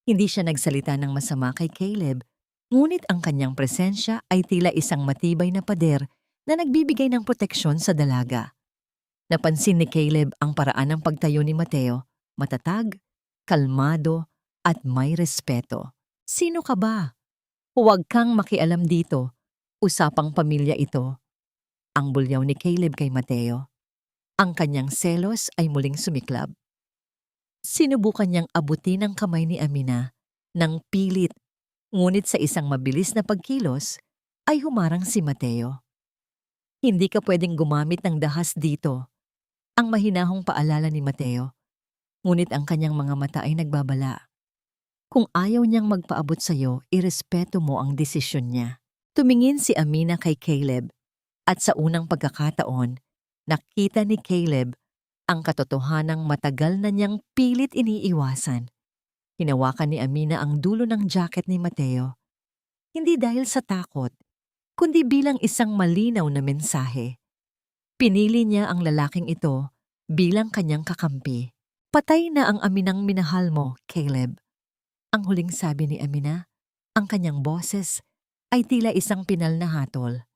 Hindi siya nagsalita ng masama kay Caleb, ngunit ang kanyang presensya ay tila isang matibay na pader na nagbibigay ng proteksyon sa dalaga. Napansin ni Caleb ang paraan ng pagtayo ni Mateo, matatag, kalmado, at may respeto. "Sino ka ba? Huwag kang makialam dito. Usapang pamilya ito." Ang bulyaw ni Caleb kay Mateo. Ang kanyang selos ay muling sumiklab. Sinubukan niyang abutin ang kamay ni Amina ng pilit, ngunit sa isang mabilis na pagkilos ay humarang si Mateo. "Hindi ka pwedeng gumamit ng dahas dito." Ang mahinahong paalala ni Mateo, ngunit ang kanyang mga mata ay nagbabala. Kung ayaw niyang magpaabot sa iyo, irespeto mo ang desisyon niya. Tumingin si Amina kay Caleb at sa unang pagkakataon, nakita ni Caleb ang katotohanang matagal na niyang pilit iniiwasan. Hinawakan ni Amina ang dulo ng jacket ni Mateo, hindi dahil sa takot, kundi bilang isang malinaw na mensahe. Pinili niya ang lalaking ito bilang kanyang kakampi. "Patay na ang Aminang minahal mo, Caleb." Ang huling sabi ni Amina, ang kanyang boses ay tila isang pinal na hatol.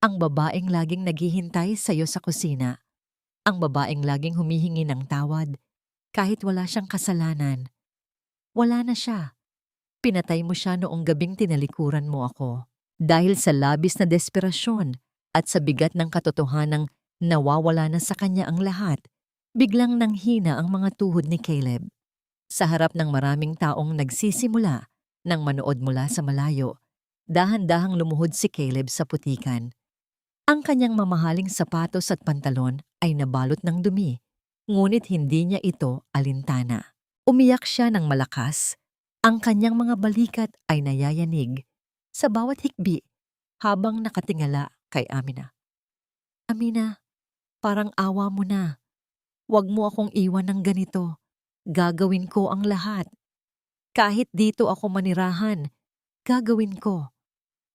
Ang babaeng laging naghihintay sa iyo sa kusina. Ang babaeng laging humihingi ng tawad kahit wala siyang kasalanan. Wala na siya. Pinatay mo siya noong gabing tinalikuran mo ako. Dahil sa labis na desperasyon at sa bigat ng katotohanang nawawala na sa kanya ang lahat, biglang nanghina ang mga tuhod ni Caleb. Sa harap ng maraming taong nagsisimula nang manood mula sa malayo, dahan-dahang lumuhod si Caleb sa putikan. Ang kanyang mamahaling sapatos at pantalon ay nabalot ng dumi, Ngunit hindi niya ito alintana. Umiyak siya ng malakas. Ang kanyang mga balikat ay nayayanig sa bawat hikbi habang nakatingala kay Amina. Amina, parang awa mo na. Huwag mo akong iwan ng ganito. Gagawin ko ang lahat. Kahit dito ako manirahan, gagawin ko.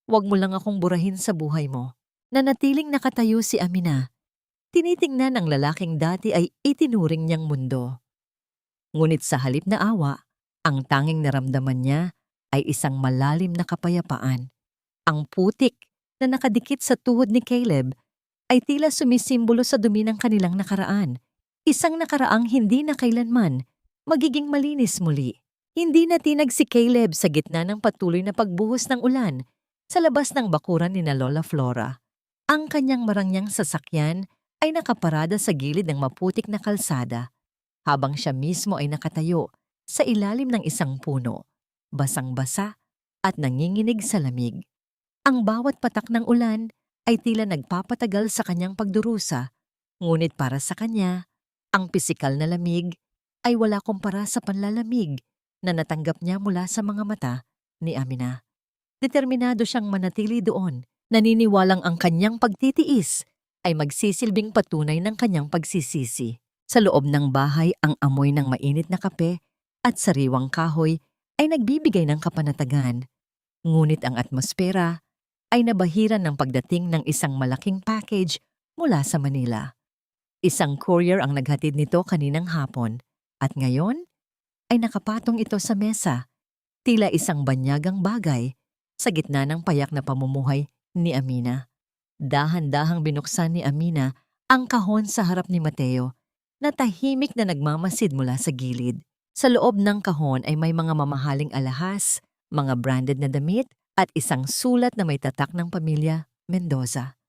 Huwag mo lang akong burahin sa buhay mo. Nanatiling nakatayo si Amina. Tinitingnan ng lalaking dati ay itinuring niyang mundo. Ngunit sa halip na awa, ang tanging naramdaman niya ay isang malalim na kapayapaan. Ang putik na nakadikit sa tuhod ni Caleb ay tila sumisimbolo sa dumi ng kanilang nakaraan. Isang nakaraang hindi na kailanman magiging malinis muli. Hindi natinag si Caleb sa gitna ng patuloy na pagbuhos ng ulan sa labas ng bakuran ni na Lola Flora. Ang kanyang marangyang sasakyan ay nakaparada sa gilid ng maputik na kalsada, habang siya mismo ay nakatayo sa ilalim ng isang puno, basang-basa at nanginginig sa lamig. Ang bawat patak ng ulan ay tila nagpapatagal sa kanyang pagdurusa, ngunit para sa kanya, ang pisikal na lamig ay wala kumpara sa panlalamig na natanggap niya mula sa mga mata ni Amina. Determinado siyang manatili doon, naniniwalang ang kanyang pagtitiis ay magsisilbing patunay ng kanyang pagsisisi. Sa loob ng bahay, ang amoy ng mainit na kape at sariwang kahoy ay nagbibigay ng kapanatagan. Ngunit ang atmosfera ay nabahiran ng pagdating ng isang malaking package mula sa Manila. Isang courier ang naghatid nito kaninang hapon at ngayon ay nakapatong ito sa mesa, tila isang banyagang bagay sa gitna ng payak na pamumuhay ni Amina. Dahan-dahang binuksan ni Amina ang kahon sa harap ni Mateo na tahimik na nagmamasid mula sa gilid. Sa loob ng kahon ay may mga mamahaling alahas, mga branded na damit at isang sulat na may tatak ng pamilya Mendoza.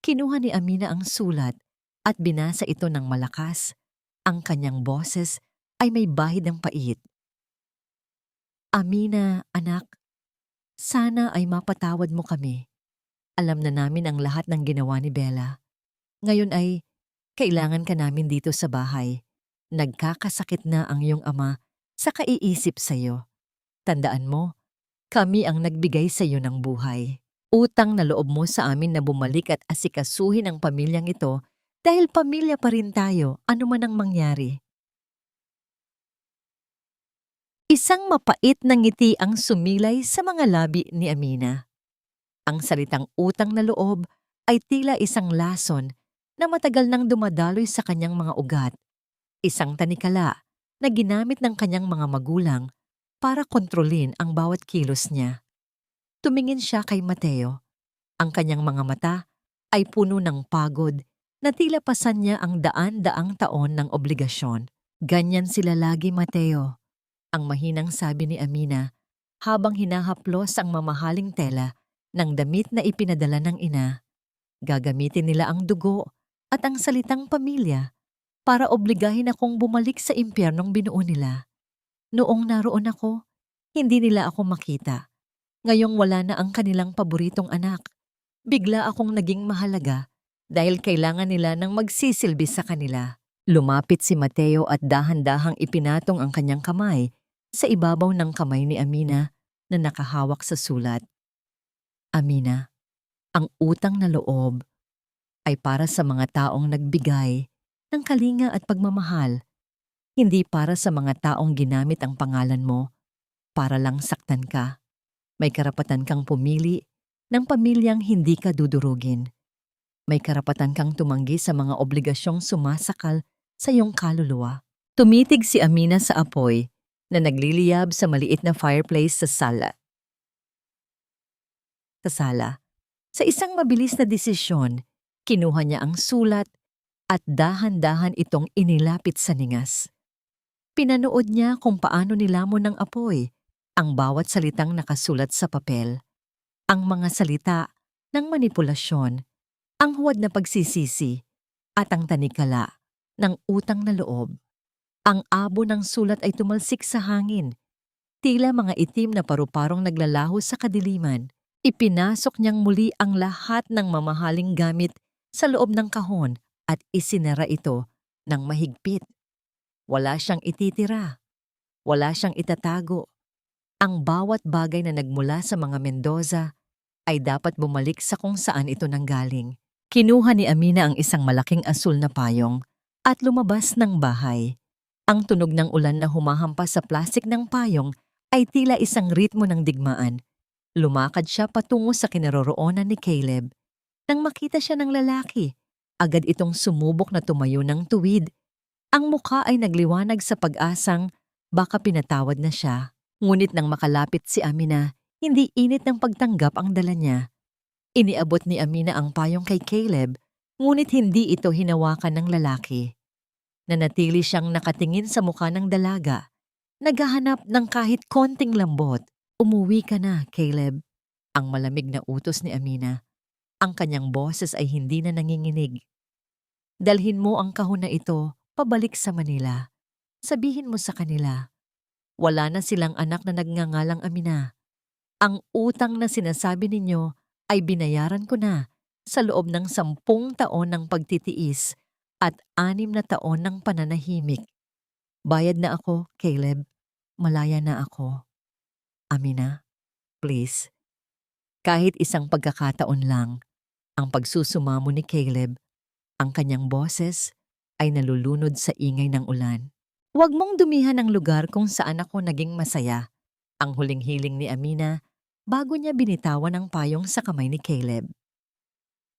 Kinuha ni Amina ang sulat at binasa ito ng malakas. Ang kanyang boses ay may bahid ng pait. Amina, anak, sana ay mapatawad mo kami. Alam na namin ang lahat ng ginawa ni Bella. Ngayon ay kailangan ka namin dito sa bahay. Nagkakasakit na ang iyong ama sa kaiisip sa iyo. Tandaan mo, kami ang nagbigay sa iyo ng buhay. Utang na loob mo sa amin na bumalik at asikasuhin ang pamilyang ito dahil pamilya pa rin tayo anuman ang mangyari. Isang mapait na ngiti ang sumilay sa mga labi ni Amina. Ang salitang utang na loob ay tila isang lason na matagal nang dumadaloy sa kanyang mga ugat. Isang tanikala na ginamit ng kanyang mga magulang para kontrolin ang bawat kilos niya. Tumingin siya kay Mateo. Ang kanyang mga mata ay puno ng pagod na tila pasan niya ang daan-daang taon ng obligasyon. Ganyan sila lagi, Mateo, ang mahinang sabi ni Amina habang hinahaplos ang mamahaling tela ng damit na ipinadala ng ina. Gagamitin nila ang dugo at ang salitang pamilya para obligahin akong bumalik sa impyernong binuo nila. Noong naroon ako, hindi nila ako makita. Ngayong wala na ang kanilang paboritong anak. Bigla akong naging mahalaga dahil kailangan nila ng magsisilbi sa kanila. Lumapit si Mateo at dahan-dahang ipinatong ang kanyang kamay sa ibabaw ng kamay ni Amina na nakahawak sa sulat. Amina, ang utang na loob ay para sa mga taong nagbigay ng kalinga at pagmamahal, hindi para sa mga taong ginamit ang pangalan mo para lang saktan ka. May karapatan kang pumili ng pamilyang hindi ka dudurugin. May karapatan kang tumanggi sa mga obligasyong sumasakal sa iyong kaluluwa. Tumitig si Amina sa apoy na nagliliyab sa maliit na fireplace sa sala. Sa isang mabilis na desisyon, kinuha niya ang sulat at dahan-dahan itong inilapit sa ningas. Pinanood niya kung paano nilamon ng apoy ang bawat salitang nakasulat sa papel. Ang mga salita ng manipulasyon, ang huwad na pagsisisi, at ang tanikala ng utang na loob. Ang abo ng sulat ay tumalsik sa hangin. Tila mga itim na paru-parong naglalaho sa kadiliman. Ipinasok niyang muli ang lahat ng mamahaling gamit sa loob ng kahon at isinara ito ng mahigpit. Wala siyang ititira. Wala siyang itatago. Ang bawat bagay na nagmula sa mga Mendoza ay dapat bumalik sa kung saan ito nanggaling. Kinuha ni Amina ang isang malaking asul na payong at lumabas ng bahay. Ang tunog ng ulan na humahampas sa plastik ng payong ay tila isang ritmo ng digmaan. Lumakad siya patungo sa kinaroroonan ni Caleb. Nang makita siya ng lalaki, agad itong sumubok na tumayo ng tuwid. Ang mukha ay nagliwanag sa pag-asang baka pinatawad na siya. Ngunit nang makalapit si Amina, hindi init ng pagtanggap ang dala niya. Iniabot ni Amina ang payong kay Caleb, ngunit hindi ito hinawakan ng lalaki. Nanatili siyang nakatingin sa mukha ng dalaga, naghahanap ng kahit konting lambot. Umuwi ka na, Caleb. Ang malamig na utos ni Amina. Ang kanyang boses ay hindi na nanginginig. Dalhin mo ang kahon na ito pabalik sa Manila. Sabihin mo sa kanila, wala na silang anak na nagngangalang Amina. Ang utang na sinasabi ninyo ay binayaran ko na sa loob ng 10 taon ng pagtitiis at 6 na taon ng pananahimik. Bayad na ako, Caleb. Malaya na ako. Amina, please. Kahit isang pagkakataon lang, ang pagsusumamo ni Caleb, ang kanyang boses ay nalulunod sa ingay ng ulan. Huwag mong dumihan ang lugar kung saan ako naging masaya. Ang huling hiling ni Amina bago niya binitawan ang payong sa kamay ni Caleb.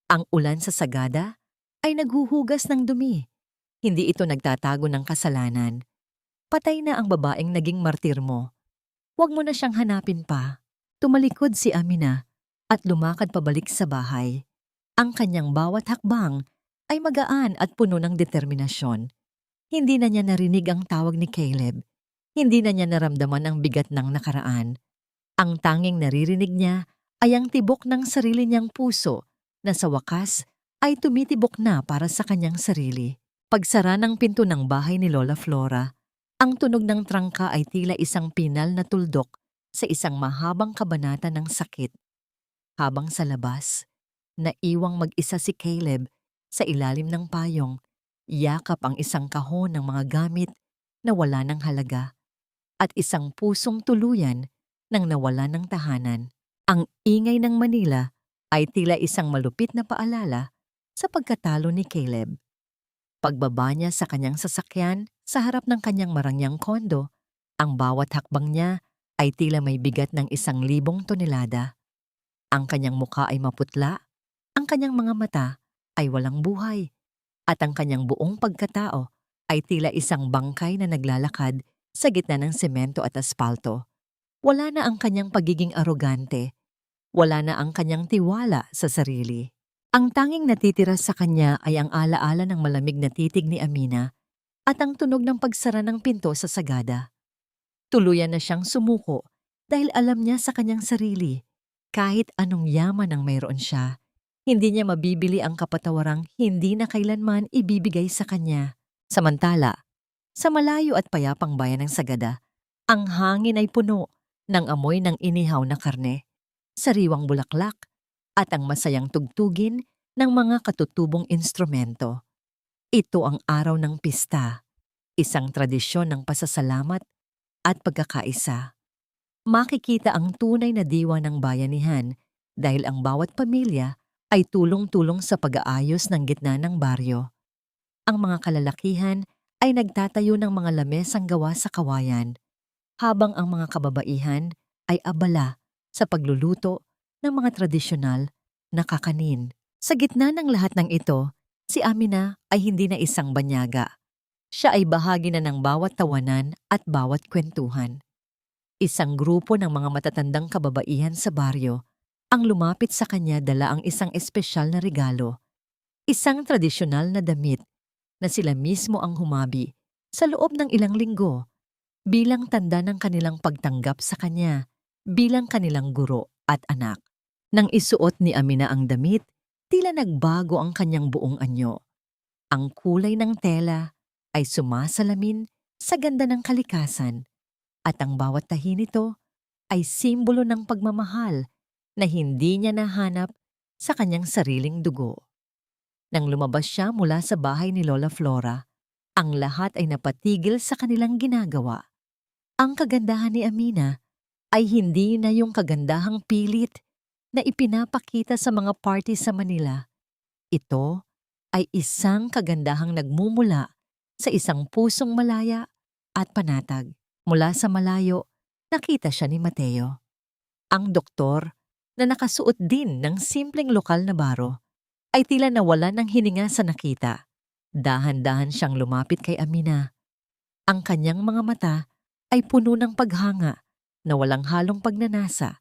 Ang ulan sa sagada ay naghuhugas ng dumi. Hindi ito nagtatago ng kasalanan. Patay na ang babaeng naging martir mo. Huwag mo na siyang hanapin pa. Tumalikod si Amina at lumakad pabalik sa bahay. Ang kanyang bawat hakbang ay magaan at puno ng determinasyon. Hindi na niya narinig ang tawag ni Caleb. Hindi na niya naramdaman ang bigat ng nakaraan. Ang tanging naririnig niya ay ang tibok ng sarili niyang puso na sa wakas ay tumitibok na para sa kanyang sarili. Pagsara ng pinto ng bahay ni Lola Flora, ang tunog ng trangka ay tila isang pinal na tuldok sa isang mahabang kabanata ng sakit. Habang sa labas, naiwang mag-isa si Caleb sa ilalim ng payong, yakap ang isang kahon ng mga gamit na wala ng halaga at isang pusong tuluyan nang nawala ng tahanan. Ang ingay ng Manila ay tila isang malupit na paalala sa pagkatalo ni Caleb. Pagbaba niya sa kanyang sasakyan sa harap ng kanyang marangyang kondo, ang bawat hakbang niya ay tila may bigat ng 1,000 tonelada. Ang kanyang mukha ay maputla, ang kanyang mga mata ay walang buhay, at ang kanyang buong pagkatao ay tila isang bangkay na naglalakad sa gitna ng semento at aspalto. Wala na ang kanyang pagiging arogante. Wala na ang kanyang tiwala sa sarili. Ang tanging natitira sa kanya ay ang alaala ng malamig na titig ni Amina at ang tunog ng pagsara ng pinto sa sagada. Tuluyan na siyang sumuko dahil alam niya sa kanyang sarili, kahit anong yaman ang mayroon siya, hindi niya mabibili ang kapatawarang hindi na kailanman ibibigay sa kanya. Samantala, sa malayo at payapang bayan ng Sagada, ang hangin ay puno ng amoy ng inihaw na karne, sariwang bulaklak, at ang masayang tugtugin ng mga katutubong instrumento. Ito ang araw ng pista, isang tradisyon ng pasasalamat at pagkakaisa. Makikita ang tunay na diwa ng bayanihan dahil ang bawat pamilya ay tulong-tulong sa pag-aayos ng gitna ng baryo. Ang mga kalalakihan ay nagtatayo ng mga lamesang gawa sa kawayan, habang ang mga kababaihan ay abala sa pagluluto ng mga tradisyonal na kakanin. Sa gitna ng lahat ng ito, si Amina ay hindi na isang banyaga. Siya ay bahagi na ng bawat tawanan at bawat kwentuhan. Isang grupo ng mga matatandang kababaihan sa baryo ang lumapit sa kanya dala ang isang espesyal na regalo. Isang tradisyonal na damit na sila mismo ang humabi sa loob ng ilang linggo bilang tanda ng kanilang pagtanggap sa kanya bilang kanilang guro at anak. Nang isuot ni Amina ang damit, tila nagbago ang kanyang buong anyo. Ang kulay ng tela ay sumasalamin sa ganda ng kalikasan at ang bawat tahi nito ay simbolo ng pagmamahal na hindi niya nahanap sa kanyang sariling dugo. Nang lumabas siya mula sa bahay ni Lola Flora, Ang lahat ay napatigil sa kanilang ginagawa. Ang kagandahan ni Amina ay hindi na yung kagandahang pilit na ipinapakita sa mga party sa Manila. Ito ay isang kagandahang nagmumula sa isang pusong malaya at panatag. Mula sa malayo, nakita siya ni Mateo. Ang doktor na nakasuot din ng simpleng lokal na baro ay tila nawalan ng hininga sa nakita. Dahan-dahan siyang lumapit kay Amina. Ang kanyang mga mata ay puno ng paghanga na walang halong pagnanasa,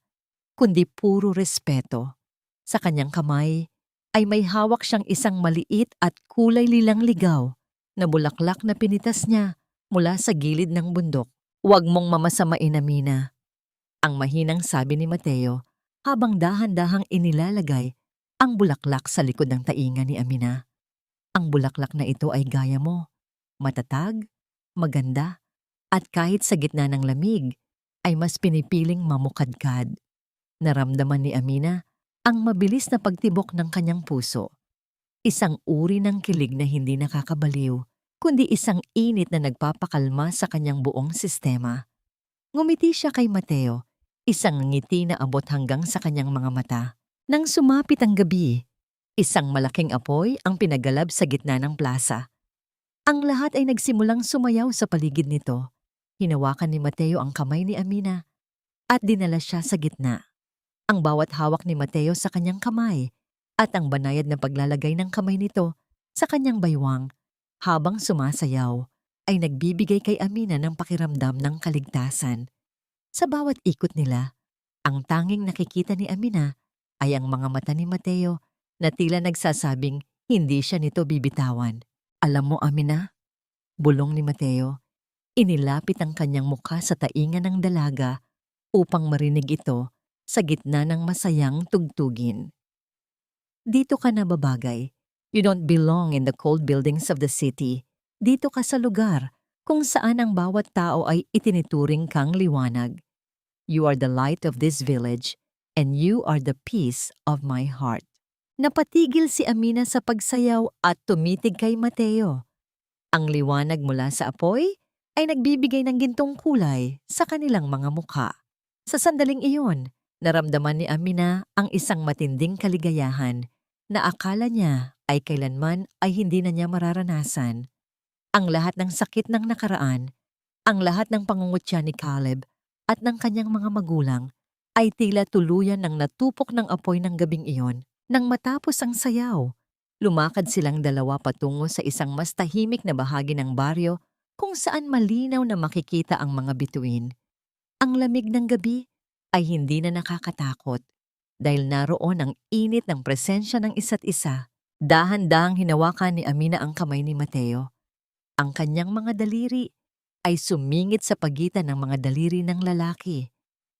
kundi puro respeto. Sa kanyang kamay ay may hawak siyang isang maliit at kulay lilang ligaw na bulaklak na pinitas niya mula sa gilid ng bundok. "Huwag mong mamasamain, Amina," ang mahinang sabi ni Mateo habang dahan-dahang inilalagay ang bulaklak sa likod ng tainga ni Amina. Ang bulaklak na ito ay gaya mo, matatag, maganda, at kahit sa gitna ng lamig ay mas pinipiling mamukadkad. Naramdaman ni Amina ang mabilis na pagtibok ng kanyang puso. Isang uri ng kilig na hindi nakakabaliw, kundi isang init na nagpapakalma sa kanyang buong sistema. Ngumiti siya kay Mateo, isang ngiti na abot hanggang sa kanyang mga mata. Nang sumapit ang gabi, isang malaking apoy ang pinagalab sa gitna ng plaza. Ang lahat ay nagsimulang sumayaw sa paligid nito. Hinawakan ni Mateo ang kamay ni Amina at dinala siya sa gitna. Ang bawat hawak ni Mateo sa kanyang kamay at ang banayad na paglalagay ng kamay nito sa kanyang baywang habang sumasayaw ay nagbibigay kay Amina ng pakiramdam ng kaligtasan. Sa bawat ikot nila, ang tanging nakikita ni Amina ay ang mga mata ni Mateo na tila nagsasabing hindi siya nito bibitawan. "Alam mo, Amina," bulong ni Mateo, inilapit ang kanyang mukha sa tainga ng dalaga upang marinig ito sa gitna ng masayang tugtugin. "Dito ka nababagay. You don't belong in the cold buildings of the city. Dito ka sa lugar kung saan ang bawat tao ay itinituring kang liwanag. You are the light of this village and you are the peace of my heart." Napatigil si Amina sa pagsayaw at tumitig kay Mateo. Ang liwanag mula sa apoy ay nagbibigay ng gintong kulay sa kanilang mga mukha. Sa sandaling iyon, naramdaman ni Amina ang isang matinding kaligayahan na akala niya ay kailanman ay hindi na niya mararanasan. Ang lahat ng sakit ng nakaraan, ang lahat ng pangungutya ni Caleb at ng kanyang mga magulang ay tila tuluyan ng natupok ng apoy ng gabing iyon. Nang matapos ang sayaw, lumakad silang dalawa patungo sa isang mas tahimik na bahagi ng baryo kung saan malinaw na makikita ang mga bituin. Ang lamig ng gabi ay hindi na nakakatakot dahil naroon ang init ng presensya ng isa't isa. Dahan-dahang hinawakan ni Amina ang kamay ni Mateo. Ang kanyang mga daliri ay sumingit sa pagitan ng mga daliri ng lalaki.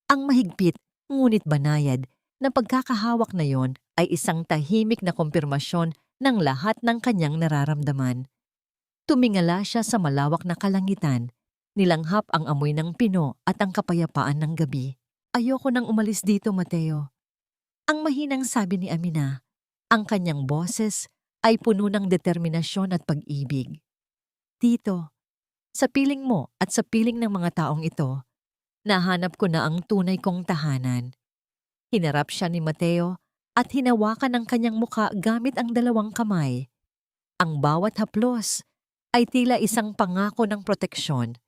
Ang mahigpit ngunit banayad na pagkakahawak na yon ay isang tahimik na kumpirmasyon ng lahat ng kanyang nararamdaman. Tumingala siya sa malawak na kalangitan, nilanghap ang amoy ng pino at ang kapayapaan ng gabi. "Ayoko nang umalis dito, Mateo," ang mahinang sabi ni Amina. Ang kanyang boses ay puno ng determinasyon at pag-ibig. "Dito, sa piling mo at sa piling ng mga taong ito, nahanap ko na ang tunay kong tahanan." Hinarap siya ni Mateo at hinawakan ang kanyang muka gamit ang dalawang kamay. Ang bawat haplos ay tila isang pangako ng proteksyon.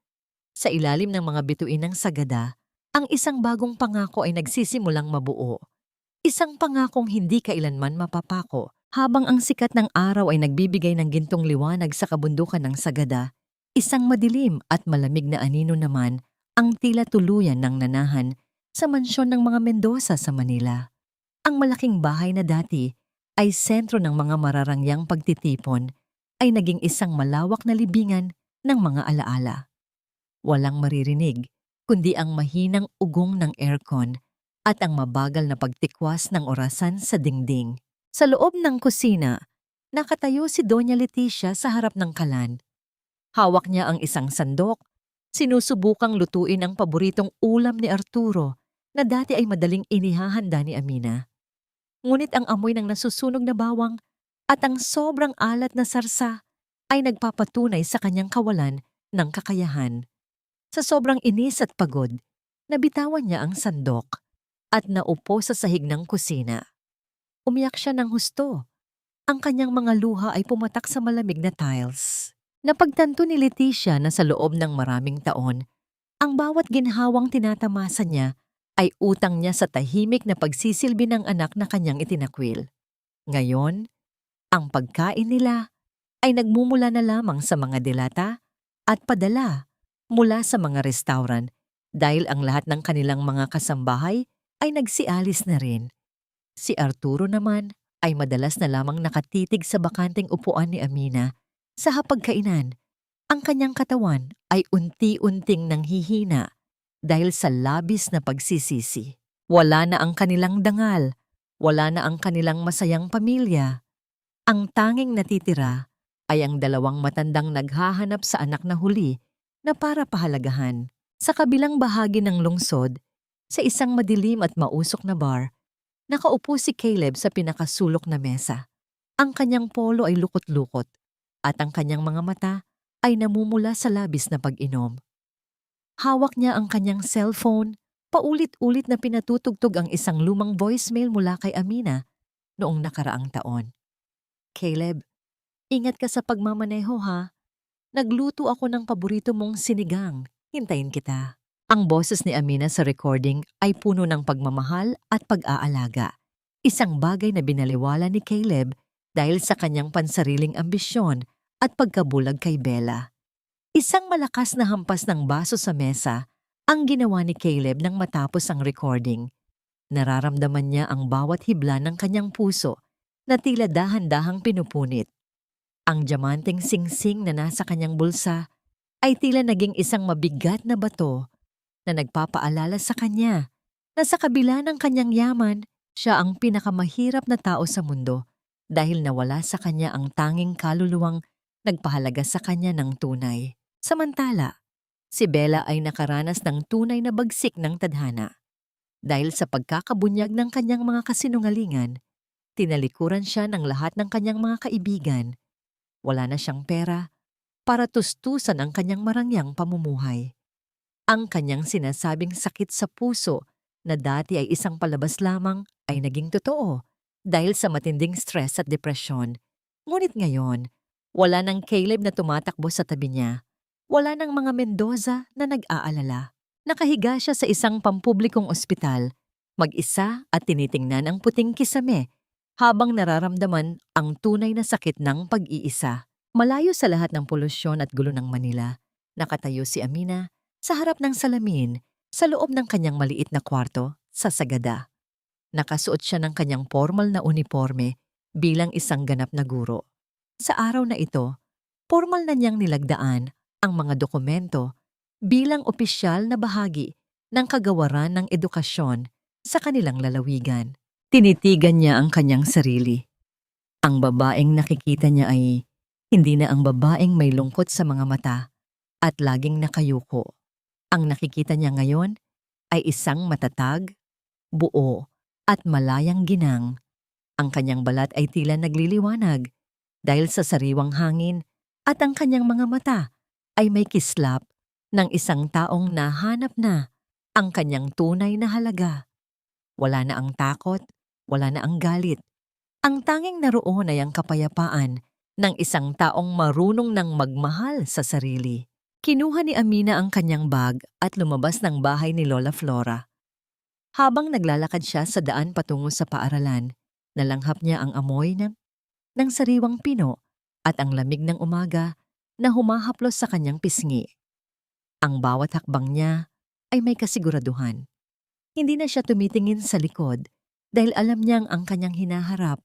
Sa ilalim ng mga bituin ng sagada, ang isang bagong pangako ay nagsisimulang mabuo. Isang pangakong hindi kailanman mapapako. Habang ang sikat ng araw ay nagbibigay ng gintong liwanag sa kabundukan ng sagada, isang madilim at malamig na anino naman ang tila tuluyan ng nanahan sa mansyon ng mga Mendoza sa Manila. Ang malaking bahay na dati ay sentro ng mga mararangyang pagtitipon ay naging isang malawak na libingan ng mga alaala. Walang maririnig kundi ang mahinang ugong ng aircon at ang mabagal na pagtikwas ng orasan sa dingding. Sa loob ng kusina, nakatayo si Doña Leticia sa harap ng kalan. Hawak niya ang isang sandok, sinusubukang lutuin ang paboritong ulam ni Arturo na dati ay madaling inihahanda ni Amina. Ngunit ang amoy ng nasusunog na bawang at ang sobrang alat na sarsa ay nagpapatunay sa kanyang kawalan ng kakayahan. Sa sobrang inis at pagod, nabitawan niya ang sandok at naupo sa sahig ng kusina. Umiyak siya ng husto. Ang kanyang mga luha ay pumatak sa malamig na tiles. Napagtanto ni Leticia na sa loob ng maraming taon, ang bawat ginhawang tinatamasa niya ay utang niya sa tahimik na pagsisilbi ng anak na kanyang itinakwil. Ngayon, ang pagkain nila ay nagmumula na lamang sa mga delata at padala mula sa mga restaurant dahil ang lahat ng kanilang mga kasambahay ay nagsialis na rin. Si Arturo naman ay madalas na lamang nakatitig sa bakanting upuan ni Amina sa hapagkainan. Ang kanyang katawan ay unti-unting nanghihina dahil sa labis na pagsisisi. Wala na ang kanilang dangal, wala na ang kanilang masayang pamilya. Ang tanging natitira ay ang dalawang matandang naghahanap sa anak na huli na para pahalagahan. Sa kabilang bahagi ng lungsod, sa isang madilim at mausok na bar, nakaupo si Caleb sa pinakasulok na mesa. Ang kanyang polo ay lukot-lukot at ang kanyang mga mata ay namumula sa labis na pag-inom. Hawak niya ang kanyang cellphone, paulit-ulit na pinatutugtog ang isang lumang voicemail mula kay Amina noong nakaraang taon. Caleb, ingat ka sa pagmamaneho ha. Nagluto ako ng paborito mong sinigang. Hintayin kita. Ang boses ni Amina sa recording ay puno ng pagmamahal at pag-aalaga. Isang bagay na binaliwala ni Caleb dahil sa kanyang pansariling ambisyon at pagkabulag kay Bella. Isang malakas na hampas ng baso sa mesa ang ginawa ni Caleb nang matapos ang recording. Nararamdaman niya ang bawat hibla ng kanyang puso na tila dahan-dahang pinupunit. Ang diamanteng singsing na nasa kanyang bulsa ay tila naging isang mabigat na bato na nagpapaalala sa kanya na sa kabila ng kanyang yaman, siya ang pinakamahirap na tao sa mundo dahil nawala sa kanya ang tanging kaluluwang nagpahalaga sa kanya ng tunay. Samantala, si Bella ay nakaranas ng tunay na bagsik ng tadhana. Dahil sa pagkakabunyag ng kanyang mga kasinungalingan, tinalikuran siya ng lahat ng kanyang mga kaibigan. Wala na siyang pera para tustusan ang kanyang marangyang pamumuhay. Ang kanyang sinasabing sakit sa puso na dati ay isang palabas lamang ay naging totoo dahil sa matinding stress at depresyon. Ngunit ngayon, wala nang Caleb na tumatakbo sa tabi niya. Wala nang mga Mendoza na nag-aalala. Nakahiga siya sa isang pampublikong ospital, mag-isa at tinitingnan ang puting kisame habang nararamdaman ang tunay na sakit ng pag-iisa. Malayo sa lahat ng polusyon at gulo ng Manila, nakatayo si Amina sa harap ng salamin sa loob ng kanyang maliit na kwarto sa Sagada. Nakasuot siya ng kanyang formal na uniforme bilang isang ganap na guro. Sa araw na ito, formal na niyang nilagdaan ang mga dokumento bilang opisyal na bahagi ng kagawaran ng edukasyon sa kanilang lalawigan. Tinitigan niya ang kanyang sarili. Ang babaeng nakikita niya ay hindi na ang babaeng may lungkot sa mga mata at laging nakayuko. Ang nakikita niya ngayon ay isang matatag, buo at malayang ginang. Ang kanyang balat ay tila nagliliwanag dahil sa sariwang hangin at ang kanyang mga mata ay may kislap ng isang taong nahanap na ang kanyang tunay na halaga. Wala na ang takot, wala na ang galit. Ang tanging naroon ay ang kapayapaan ng isang taong marunong ng magmahal sa sarili. Kinuha ni Amina ang kanyang bag at lumabas ng bahay ni Lola Flora. Habang naglalakad siya sa daan patungo sa paaralan, nalanghap niya ang amoy ng sariwang pino at ang lamig ng umaga na humahaplos sa kanyang pisngi. Ang bawat hakbang niya ay may kasiguraduhan. Hindi na siya tumitingin sa likod dahil alam niyang ang kanyang hinaharap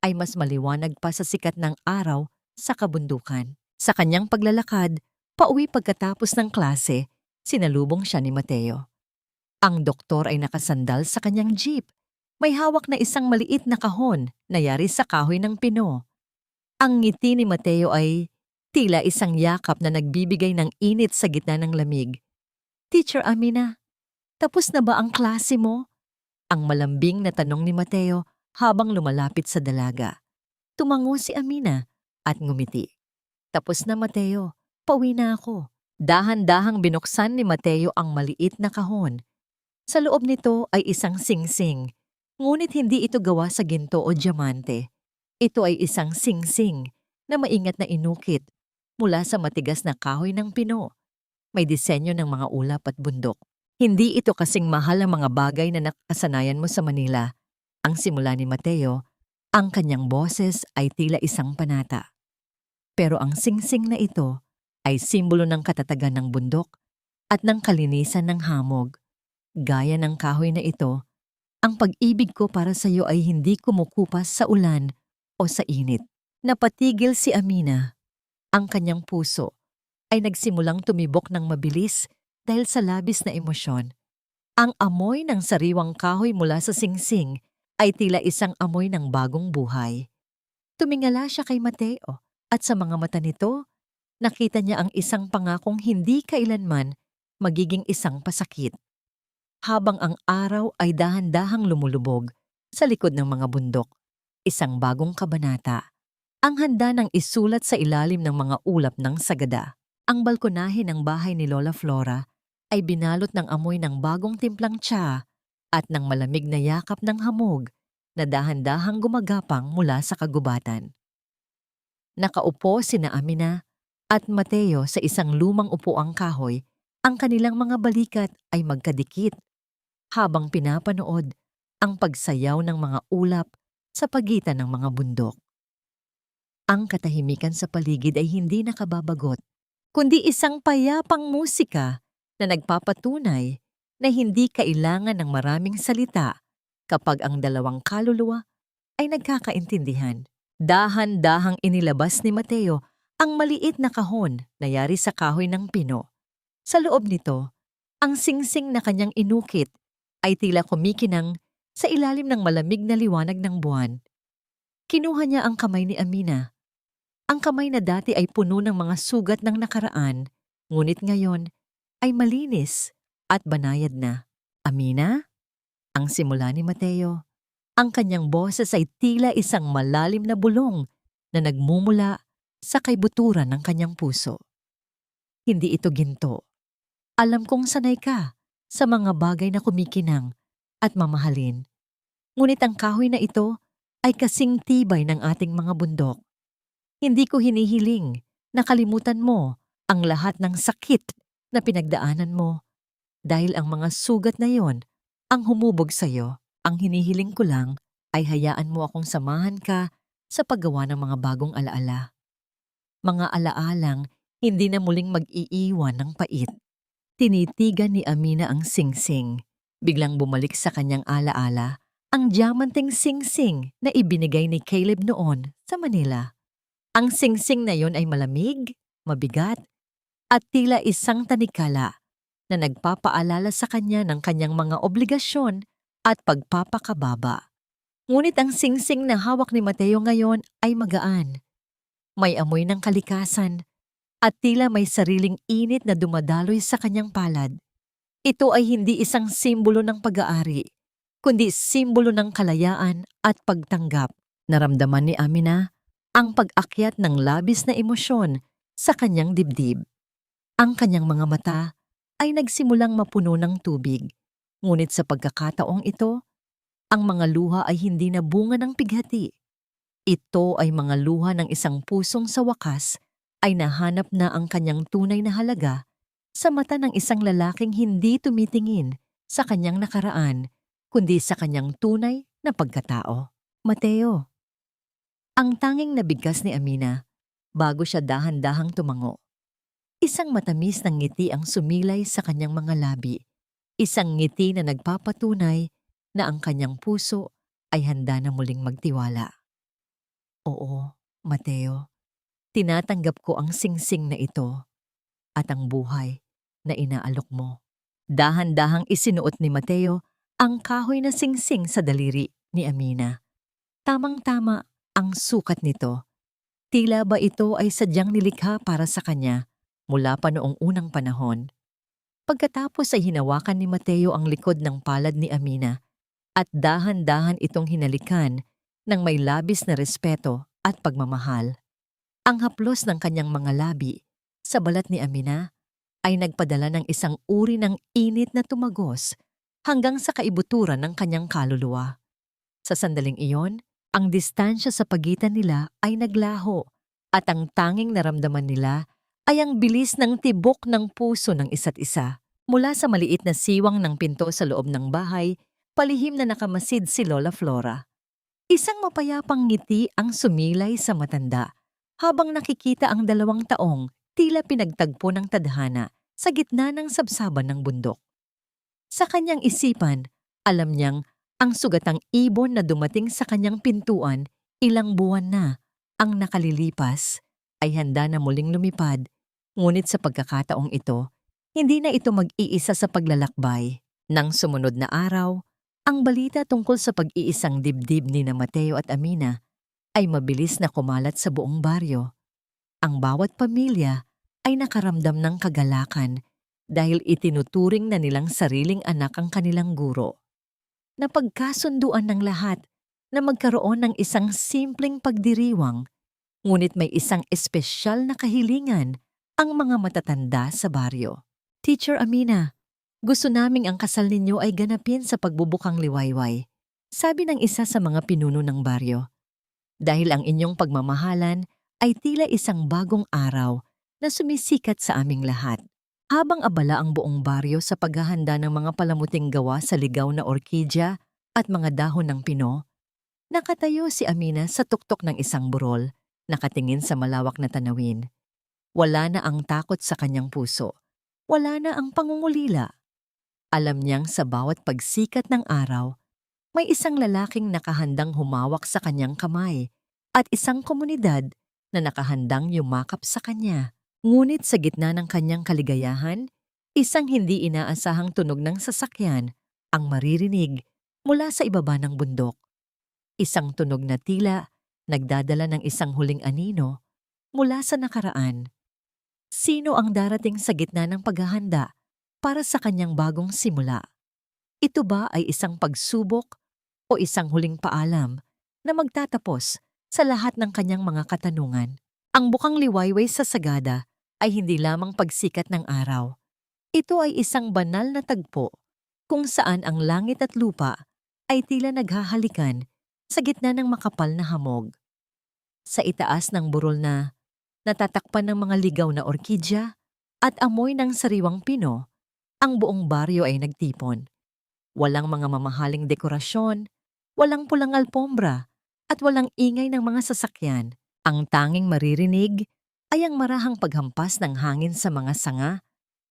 ay mas maliwanag pa sa sikat ng araw sa kabundukan. Sa kanyang paglalakad, pauwi pagkatapos ng klase, sinalubong siya ni Mateo. Ang doktor ay nakasandal sa kanyang jeep. May hawak na isang maliit na kahon na yari sa kahoy ng pino. Ang ngiti ni Mateo ay tila isang yakap na nagbibigay ng init sa gitna ng lamig. "Teacher Amina, tapos na ba ang klase mo?" Ang malambing na tanong ni Mateo habang lumalapit sa dalaga. Tumango si Amina at ngumiti. Tapos na, Mateo. Pauwi na ako. Dahan-dahang binuksan ni Mateo ang maliit na kahon. Sa loob nito ay isang singsing. Ngunit hindi ito gawa sa ginto o diamante. Ito ay isang singsing na maingat na inukit mula sa matigas na kahoy ng pino. May disenyo ng mga ulap at bundok. Hindi ito kasing mahal ang mga bagay na nakasanayan mo sa Manila. Ang simula ni Mateo, ang kanyang boses ay tila isang panata. Pero ang singsing na ito ay simbolo ng katatagan ng bundok at ng kalinisan ng hamog. Gaya ng kahoy na ito, ang pag-ibig ko para sa iyo ay hindi kumukupas sa ulan o sa init. Napatigil si Amina. Ang kanyang puso ay nagsimulang tumibok ng mabilis dahil sa labis na emosyon. Ang amoy ng sariwang kahoy mula sa singsing ay tila isang amoy ng bagong buhay. Tumingala siya kay Mateo at sa mga mata nito, nakita niya ang isang pangakong hindi kailanman magiging isang pasakit. Habang ang araw ay dahan-dahang lumulubog sa likod ng mga bundok, isang bagong kabanata ang handa ng isulat sa ilalim ng mga ulap ng sagada. Ang balkonahe ng bahay ni Lola Flora ay binalot ng amoy ng bagong timplang tsa at ng malamig na yakap ng hamog na dahan-dahang gumagapang mula sa kagubatan. Nakaupo sina Amina at Mateo sa isang lumang upuang kahoy, ang kanilang mga balikat ay magkadikit habang pinapanood ang pagsayaw ng mga ulap sa pagitan ng mga bundok. Ang katahimikan sa paligid ay hindi nakababagot, kundi isang payapang musika na nagpapatunay na hindi kailangan ng maraming salita kapag ang dalawang kaluluwa ay nagkakaintindihan. Dahan-dahang inilabas ni Mateo ang maliit na kahon na yari sa kahoy ng pino. Sa loob nito, ang singsing na kanyang inukit ay tila kumikinang sa ilalim ng malamig na liwanag ng buwan. Kinuha niya ang kamay ni Amina. Ang kamay na dati ay puno ng mga sugat ng nakaraan, ngunit ngayon ay malinis at banayad na. Amina? Ang simula ni Mateo. Ang kanyang boses ay tila isang malalim na bulong na nagmumula sa kaibuturan ng kanyang puso. Hindi ito ginto. Alam kong sanay ka sa mga bagay na kumikinang at mamahalin. Ngunit ang kahoy na ito ay kasing tibay ng ating mga bundok. Hindi ko hinihiling na kalimutan mo ang lahat ng sakit na pinagdaanan mo dahil ang mga sugat na yon ang humubog sa iyo. Ang hinihiling ko lang ay hayaan mo akong samahan ka sa paggawa ng mga bagong alaala. Mga alaalang hindi na muling mag-iiwan ng pait. Tinitigan ni Amina ang singsing. Biglang bumalik sa kanyang alaala ang diamanteng singsing na ibinigay ni Caleb noon sa Manila. Ang singsing na yon ay malamig, mabigat, at tila isang tanikala na nagpapaalala sa kanya ng kanyang mga obligasyon at pagpapakababa. Ngunit ang singsing na hawak ni Mateo ngayon ay magaan. May amoy ng kalikasan at tila may sariling init na dumadaloy sa kanyang palad. Ito ay hindi isang simbolo ng pag-aari, kundi simbolo ng kalayaan at pagtanggap. Naramdaman ni Amina ang pag-akyat ng labis na emosyon sa kanyang dibdib. Ang kanyang mga mata ay nagsimulang mapuno ng tubig. Ngunit sa pagkakataong ito, ang mga luha ay hindi na bunga ng pighati. Ito ay mga luha ng isang pusong sa wakas ay nahanap na ang kanyang tunay na halaga sa mata ng isang lalaking hindi tumitingin sa kanyang nakaraan, kundi sa kanyang tunay na pagkatao. Mateo. Ang tanging nabigkas ni Amina bago siya dahan-dahang tumango. Isang matamis na ngiti ang sumilay sa kanyang mga labi. Isang ngiti na nagpapatunay na ang kanyang puso ay handa na muling magtiwala. Oo, Mateo, tinatanggap ko ang singsing na ito at ang buhay na inaalok mo. Dahan-dahang isinuot ni Mateo ang kahoy na singsing sa daliri ni Amina. Tamang-tama ang sukat nito. Tila ba ito ay sadyang nilikha para sa kanya mula pa noong unang panahon. Pagkatapos ay hinawakan ni Mateo ang likod ng palad ni Amina at dahan-dahan itong hinalikan ng may labis na respeto at pagmamahal. Ang haplos ng kanyang mga labi sa balat ni Amina ay nagpadala ng isang uri ng init na tumagos hanggang sa kaibuturan ng kanyang kaluluwa. Sa sandaling iyon, ang distansya sa pagitan nila ay naglaho at ang tanging naramdaman nila ay ang bilis ng tibok ng puso ng isa't isa. Mula sa maliit na siwang ng pinto sa loob ng bahay, palihim na nakamasid si Lola Flora. Isang mapayapang ngiti ang sumilay sa matanda habang nakikita ang 2 taong tila pinagtagpo ng tadhana sa gitna ng sabsaban ng bundok. Sa kanyang isipan, alam niyang ang sugatang ibon na dumating sa kanyang pintuan ilang buwan na ang nakalilipas ay handa na muling lumipad, ngunit sa pagkakataong ito, hindi na ito mag-iisa sa paglalakbay. Nang sumunod na araw, ang balita tungkol sa pag-iisang dibdib ni na Mateo at Amina ay mabilis na kumalat sa buong baryo. Ang bawat pamilya ay nakaramdam ng kagalakan dahil itinuturing na nilang sariling anak ang kanilang guro. Napagkasunduan ng lahat na magkaroon ng isang simpleng pagdiriwang, ngunit may isang espesyal na kahilingan ang mga matatanda sa baryo. Teacher Amina, gusto naming ang kasal ninyo ay ganapin sa pagbubukang liwayway, sabi ng isa sa mga pinuno ng baryo. Dahil ang inyong pagmamahalan ay tila isang bagong araw na sumisikat sa aming lahat. Habang abala ang buong baryo sa paghahanda ng mga palamuting gawa sa ligaw na orkidya at mga dahon ng pino, nakatayo si Amina sa tuktok ng isang burol, nakatingin sa malawak na tanawin. Wala na ang takot sa kanyang puso. Wala na ang pangungulila. Alam niyang sa bawat pagsikat ng araw, may isang lalaking nakahandang humawak sa kanyang kamay at isang komunidad na nakahandang yumakap sa kanya. Ngunit sa gitna ng kanyang kaligayahan, isang hindi inaasahang tunog ng sasakyan ang maririnig mula sa ibaba ng bundok. Isang tunog na tila nagdadala ng isang huling anino mula sa nakaraan. Sino ang darating sa gitna ng paghahanda para sa kanyang bagong simula? Ito ba ay isang pagsubok o isang huling paalam na magtatapos sa lahat ng kanyang mga katanungan? Ang bukang liwayway sa sagada ay hindi lamang pagsikat ng araw. Ito ay isang banal na tagpo kung saan ang langit at lupa ay tila naghahalikan sa gitna ng makapal na hamog. Sa itaas ng burol na natatakpan ng mga ligaw na orkidya at amoy ng sariwang pino, ang buong baryo ay nagtipon. Walang mga mamahaling dekorasyon, walang pulang alpombra, at walang ingay ng mga sasakyan. Ang tanging maririnig ay ang marahang paghampas ng hangin sa mga sanga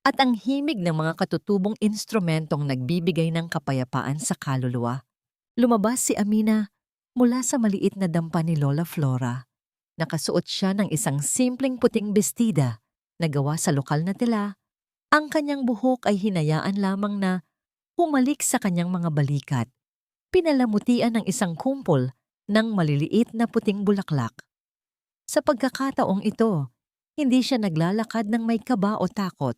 at ang himig ng mga katutubong instrumentong nagbibigay ng kapayapaan sa kaluluwa. Lumabas si Amina mula sa maliit na dampa ni Lola Flora. Nakasuot siya ng isang simpleng puting bestida na gawa sa lokal na tela. Ang kanyang buhok ay hinayaan lamang na humalik sa kanyang mga balikat. Pinalamutian ng isang kumpol ng maliliit na puting bulaklak. Sa pagkakataong ito, hindi siya naglalakad ng may kaba o takot.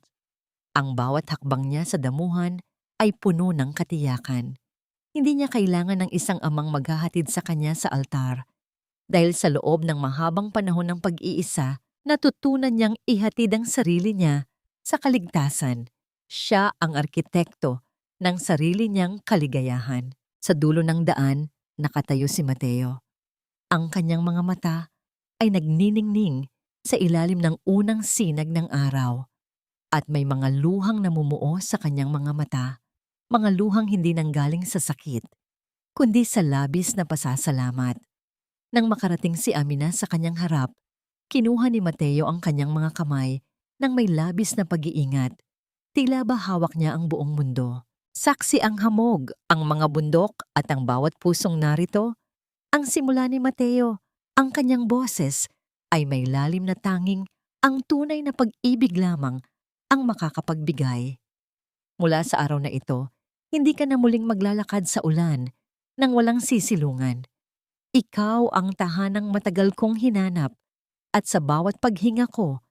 Ang bawat hakbang niya sa damuhan ay puno ng katiyakan. Hindi niya kailangan ng isang amang maghahatid sa kanya sa altar. Dahil sa loob ng mahabang panahon ng pag-iisa, natutunan niyang ihatid ang sarili niya sa kaligtasan. Siya ang arkitekto ng sarili niyang kaligayahan. Sa dulo ng daan, nakatayo si Mateo. Ang kanyang mga mata ay nagniningning sa ilalim ng unang sinag ng araw. At may mga luhang namumuo sa kanyang mga mata. Mga luhang hindi nanggaling sa sakit, kundi sa labis na pasasalamat. Nang makarating si Amina sa kanyang harap, kinuha ni Mateo ang kanyang mga kamay nang may labis na pag-iingat. Tila ba hawak niya ang buong mundo. Saksi ang hamog, ang mga bundok at ang bawat pusong narito. Ang simula ni Mateo, ang kanyang boses ay may lalim na tanging ang tunay na pag-ibig lamang ang makakapagbigay. Mula sa araw na ito, hindi ka na muling maglalakad sa ulan nang walang sisilungan. Ikaw ang tahanang matagal kong hinanap at sa bawat paghinga ko,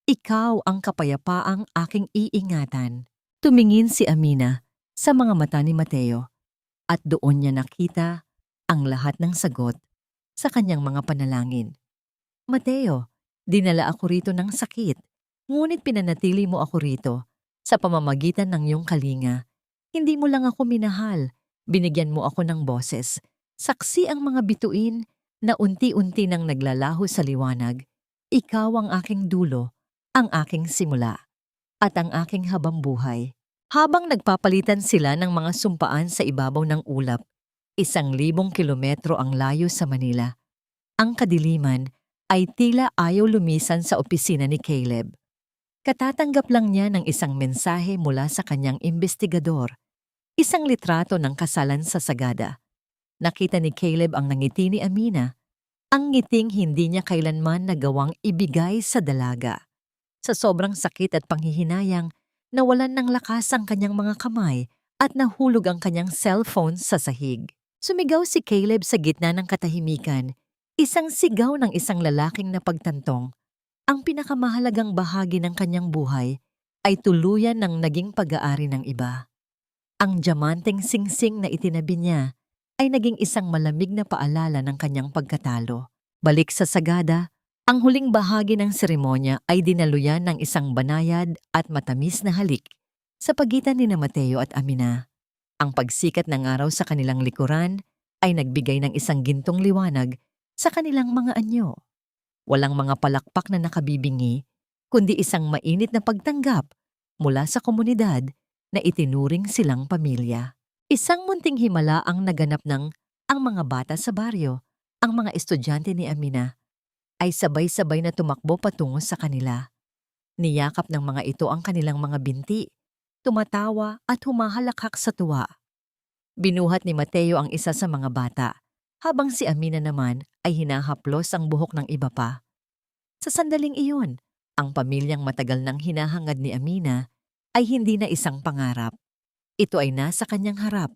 ikaw ang kapayapaang aking iingatan. Tumingin si Amina sa mga mata ni Mateo at doon niya nakita ang lahat ng sagot sa kanyang mga panalangin. Mateo, Dinala ako rito ng sakit, ngunit pinanatili mo ako rito sa pamamagitan ng iyong kalinga. Hindi mo lang ako minahal, binigyan mo ako ng boses. Saksi ang mga bituin na unti-unti nang naglalaho sa liwanag. Ikaw ang aking dulo, ang aking simula, at ang aking habambuhay. Habang nagpapalitan sila ng mga sumpaan sa ibabaw ng ulap, 1,000 kilometro ang layo sa Manila. Ang kadiliman ay tila ayaw lumisan sa opisina ni Caleb. Katatanggap lang niya ng isang mensahe mula sa kanyang investigador, isang litrato ng kasalan sa Sagada. Nakita ni Caleb ang nangiti ni Amina, ang ngiting hindi niya kailanman nagawang ibigay sa dalaga. Sa sobrang sakit at panghihinayang, nawalan ng lakas ang kanyang mga kamay at nahulog ang kanyang cellphone sa sahig. Sumigaw si Caleb sa gitna ng katahimikan, isang sigaw ng isang lalaking napagtantong. Ang pinakamahalagang bahagi ng kanyang buhay ay tuluyan ng naging pag-aari ng iba. Ang diamanteng singsing na itinabi niya ay naging isang malamig na paalala ng kanyang pagkatalo. Balik sa Sagada, ang huling bahagi ng seremonya ay dinaluyan ng isang banayad at matamis na halik sa pagitan ni Mateo at Amina. Ang pagsikat ng araw sa kanilang likuran ay nagbigay ng isang gintong liwanag sa kanilang mga anyo. Walang mga palakpak na nakabibingi, kundi isang mainit na pagtanggap mula sa komunidad na itinuring silang pamilya. Isang munting himala ang naganap ng ang mga bata sa baryo. Ang mga estudyante ni Amina ay sabay-sabay na tumakbo patungo sa kanila. Niyakap ng mga ito ang kanilang mga binti, tumatawa at humahalakhak sa tuwa. Binuhat ni Mateo ang isa sa mga bata, habang si Amina naman ay hinahaplos ang buhok ng iba pa. Sa sandaling iyon, ang pamilyang matagal nang hinahangad ni Amina ay hindi na isang pangarap. Ito ay nasa kanyang harap.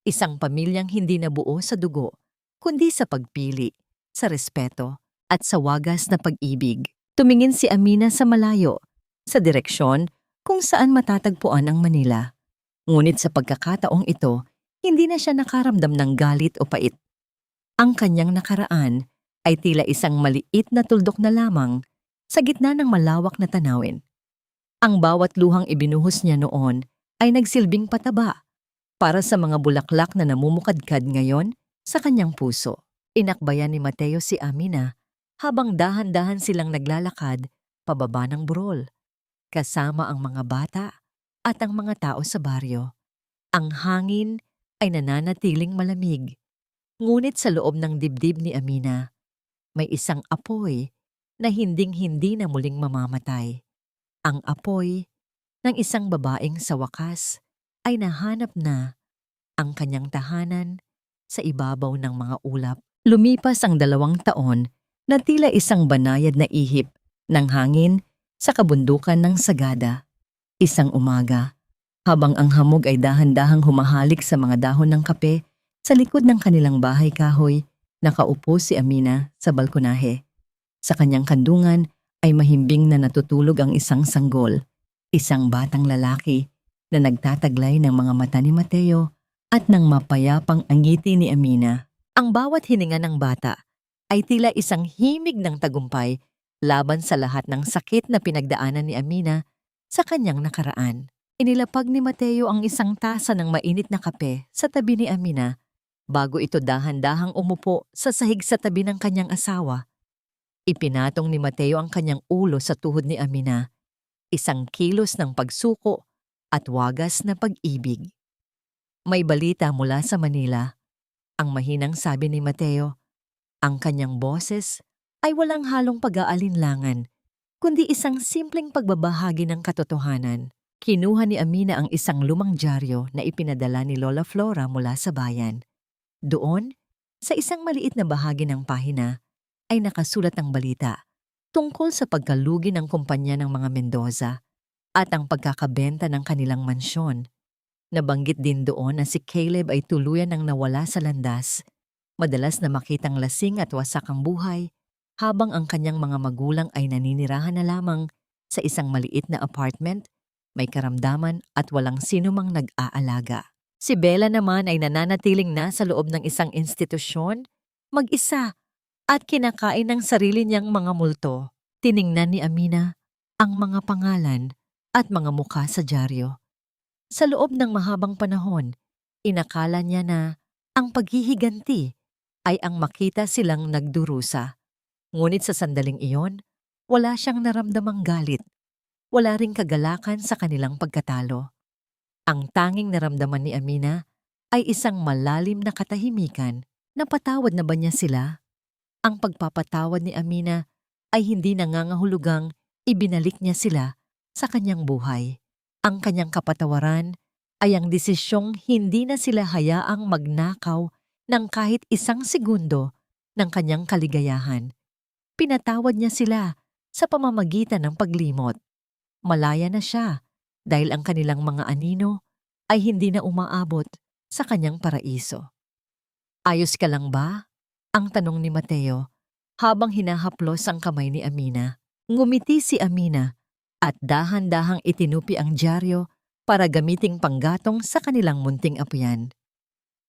Isang pamilyang hindi nabuo sa dugo, kundi sa pagpili, sa respeto, at sa wagas na pag-ibig. Tumingin si Amina sa malayo, sa direksyon kung saan matatagpuan ang Manila. Ngunit sa pagkakataong ito, hindi na siya nakaramdam ng galit o pait. Ang kanyang nakaraan ay tila isang maliit na tuldok na lamang sa gitna ng malawak na tanawin. Ang bawat luhang ibinuhos niya noon ay nagsilbing pataba para sa mga bulaklak na namumukadkad ngayon sa kanyang puso. Inakbayan ni Mateo si Amina habang dahan-dahan silang naglalakad pababa ng burol, kasama ang mga bata at ang mga tao sa baryo. Ang hangin ay nananatiling malamig. Ngunit sa loob ng dibdib ni Amina, may isang apoy na hinding-hindi na muling mamamatay. Ang apoy ng isang babaeng sa wakas ay nahanap na ang kanyang tahanan sa ibabaw ng mga ulap. Lumipas ang 2 taon na tila isang banayad na ihip ng hangin sa kabundukan ng Sagada. Isang umaga, habang ang hamog ay dahan-dahang humahalik sa mga dahon ng kape, sa likod ng kanilang bahay kahoy, nakaupo si Amina sa balkonahe. Sa kanyang kandungan ay mahimbing na natutulog ang isang sanggol, isang batang lalaki na nagtataglay ng mga mata ni Mateo at ng mapayapang angiti ni Amina. Ang bawat hininga ng bata ay tila isang himig ng tagumpay laban sa lahat ng sakit na pinagdaanan ni Amina sa kanyang nakaraan. Inilapag ni Mateo ang isang tasa ng mainit na kape sa tabi ni Amina bago ito dahan-dahang umupo sa sahig sa tabi ng kanyang asawa. Ipinatong ni Mateo ang kanyang ulo sa tuhod ni Amina, isang kilos ng pagsuko at wagas na pag-ibig. May balita mula sa Manila. Ang mahinang sabi ni Mateo, ang kanyang boses ay walang halong pag-aalinlangan, kundi isang simpleng pagbabahagi ng katotohanan. Kinuha ni Amina ang isang lumang dyaryo na ipinadala ni Lola Flora mula sa bayan. Doon, sa isang maliit na bahagi ng pahina, ay nakasulat ang balita tungkol sa pagkalugi ng kumpanya ng mga Mendoza at ang pagkakabenta ng kanilang mansyon. Nabanggit din doon na si Caleb ay tuluyan ng nawala sa landas, madalas na makitang lasing at wasak ang buhay, habang ang kanyang mga magulang ay naninirahan na lamang sa isang maliit na apartment, may karamdaman at walang sinumang nag-aalaga. Si Bella naman ay nananatiling nasa loob ng isang institusyon, mag-isa, at kinakain ng sarili niyang mga multo. Tiningnan ni Amina ang mga pangalan at mga mukha sa dyaryo. Sa loob ng mahabang panahon, inakala niya na ang paghihiganti ay ang makita silang nagdurusa. Ngunit sa sandaling iyon, wala siyang naramdamang galit. Wala ring kagalakan sa kanilang pagkatalo. Ang tanging naramdaman ni Amina ay isang malalim na katahimikan. Napatawad na ba niya sila? Ang pagpapatawad ni Amina ay hindi nangangahulugang ibinalik niya sila sa kanyang buhay. Ang kanyang kapatawaran ay ang desisyong hindi na sila hayaang magnakaw ng kahit isang segundo ng kanyang kaligayahan. Pinatawad niya sila sa pamamagitan ng paglimot. Malaya na siya dahil ang kanilang mga anino ay hindi na umaabot sa kanyang paraiso. Ayos ka lang ba? Ang tanong ni Mateo habang hinahaplos ang kamay ni Amina. Ngumiti si Amina at dahan-dahang itinupi ang dyaryo para gamiting panggatong sa kanilang munting apuyan.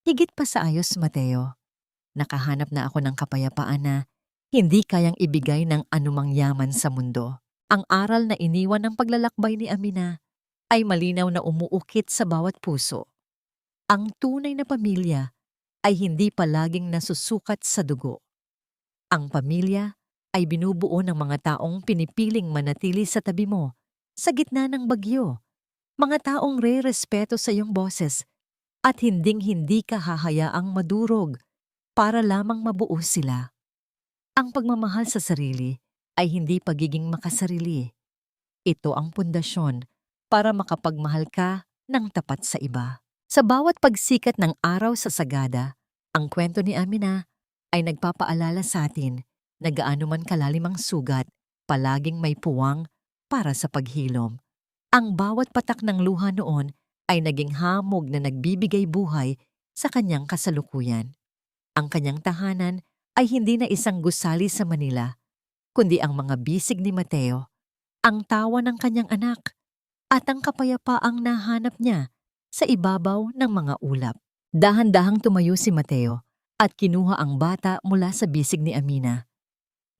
Higit pa sa ayos, Mateo. Nakahanap na ako ng kapayapaan na hindi kayang ibigay ng anumang yaman sa mundo. Ang aral na iniwan ng paglalakbay ni Amina ay malinaw na umuukit sa bawat puso. Ang tunay na pamilya ay hindi palaging nasusukat sa dugo. Ang pamilya ay binubuo ng mga taong pinipiling manatili sa tabi mo sa gitna ng bagyo. Mga taong re-respeto sa iyong boses at hinding-hindi ka hahayaang madurog para lamang mabuo sila. Ang pagmamahal sa sarili ay hindi pagiging makasarili. Ito ang pundasyon para makapagmahal ka ng tapat sa iba. Sa bawat pagsikat ng araw sa sagada, ang kwento ni Amina ay nagpapaalala sa atin na gaano man kalalim ang sugat, palaging may puwang para sa paghilom. Ang bawat patak ng luha noon ay naging hamog na nagbibigay buhay sa kanyang kasalukuyan. Ang kanyang tahanan ay hindi na isang gusali sa Manila, kundi ang mga bisig ni Mateo, ang tawa ng kanyang anak, at ang kapayapaang nahanap niya sa ibabaw ng mga ulap. Dahan-dahang tumayo si Mateo at kinuha ang bata mula sa bisig ni Amina.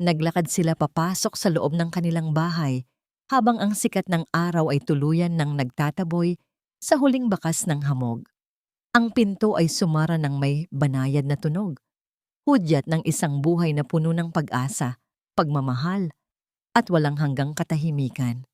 Naglakad sila papasok sa loob ng kanilang bahay habang ang sikat ng araw ay tuluyan ng nagtataboy sa huling bakas ng hamog. Ang pinto ay sumara ng may banayad na tunog, hudyat ng isang buhay na puno ng pag-asa, pagmamahal, at walang hanggang katahimikan.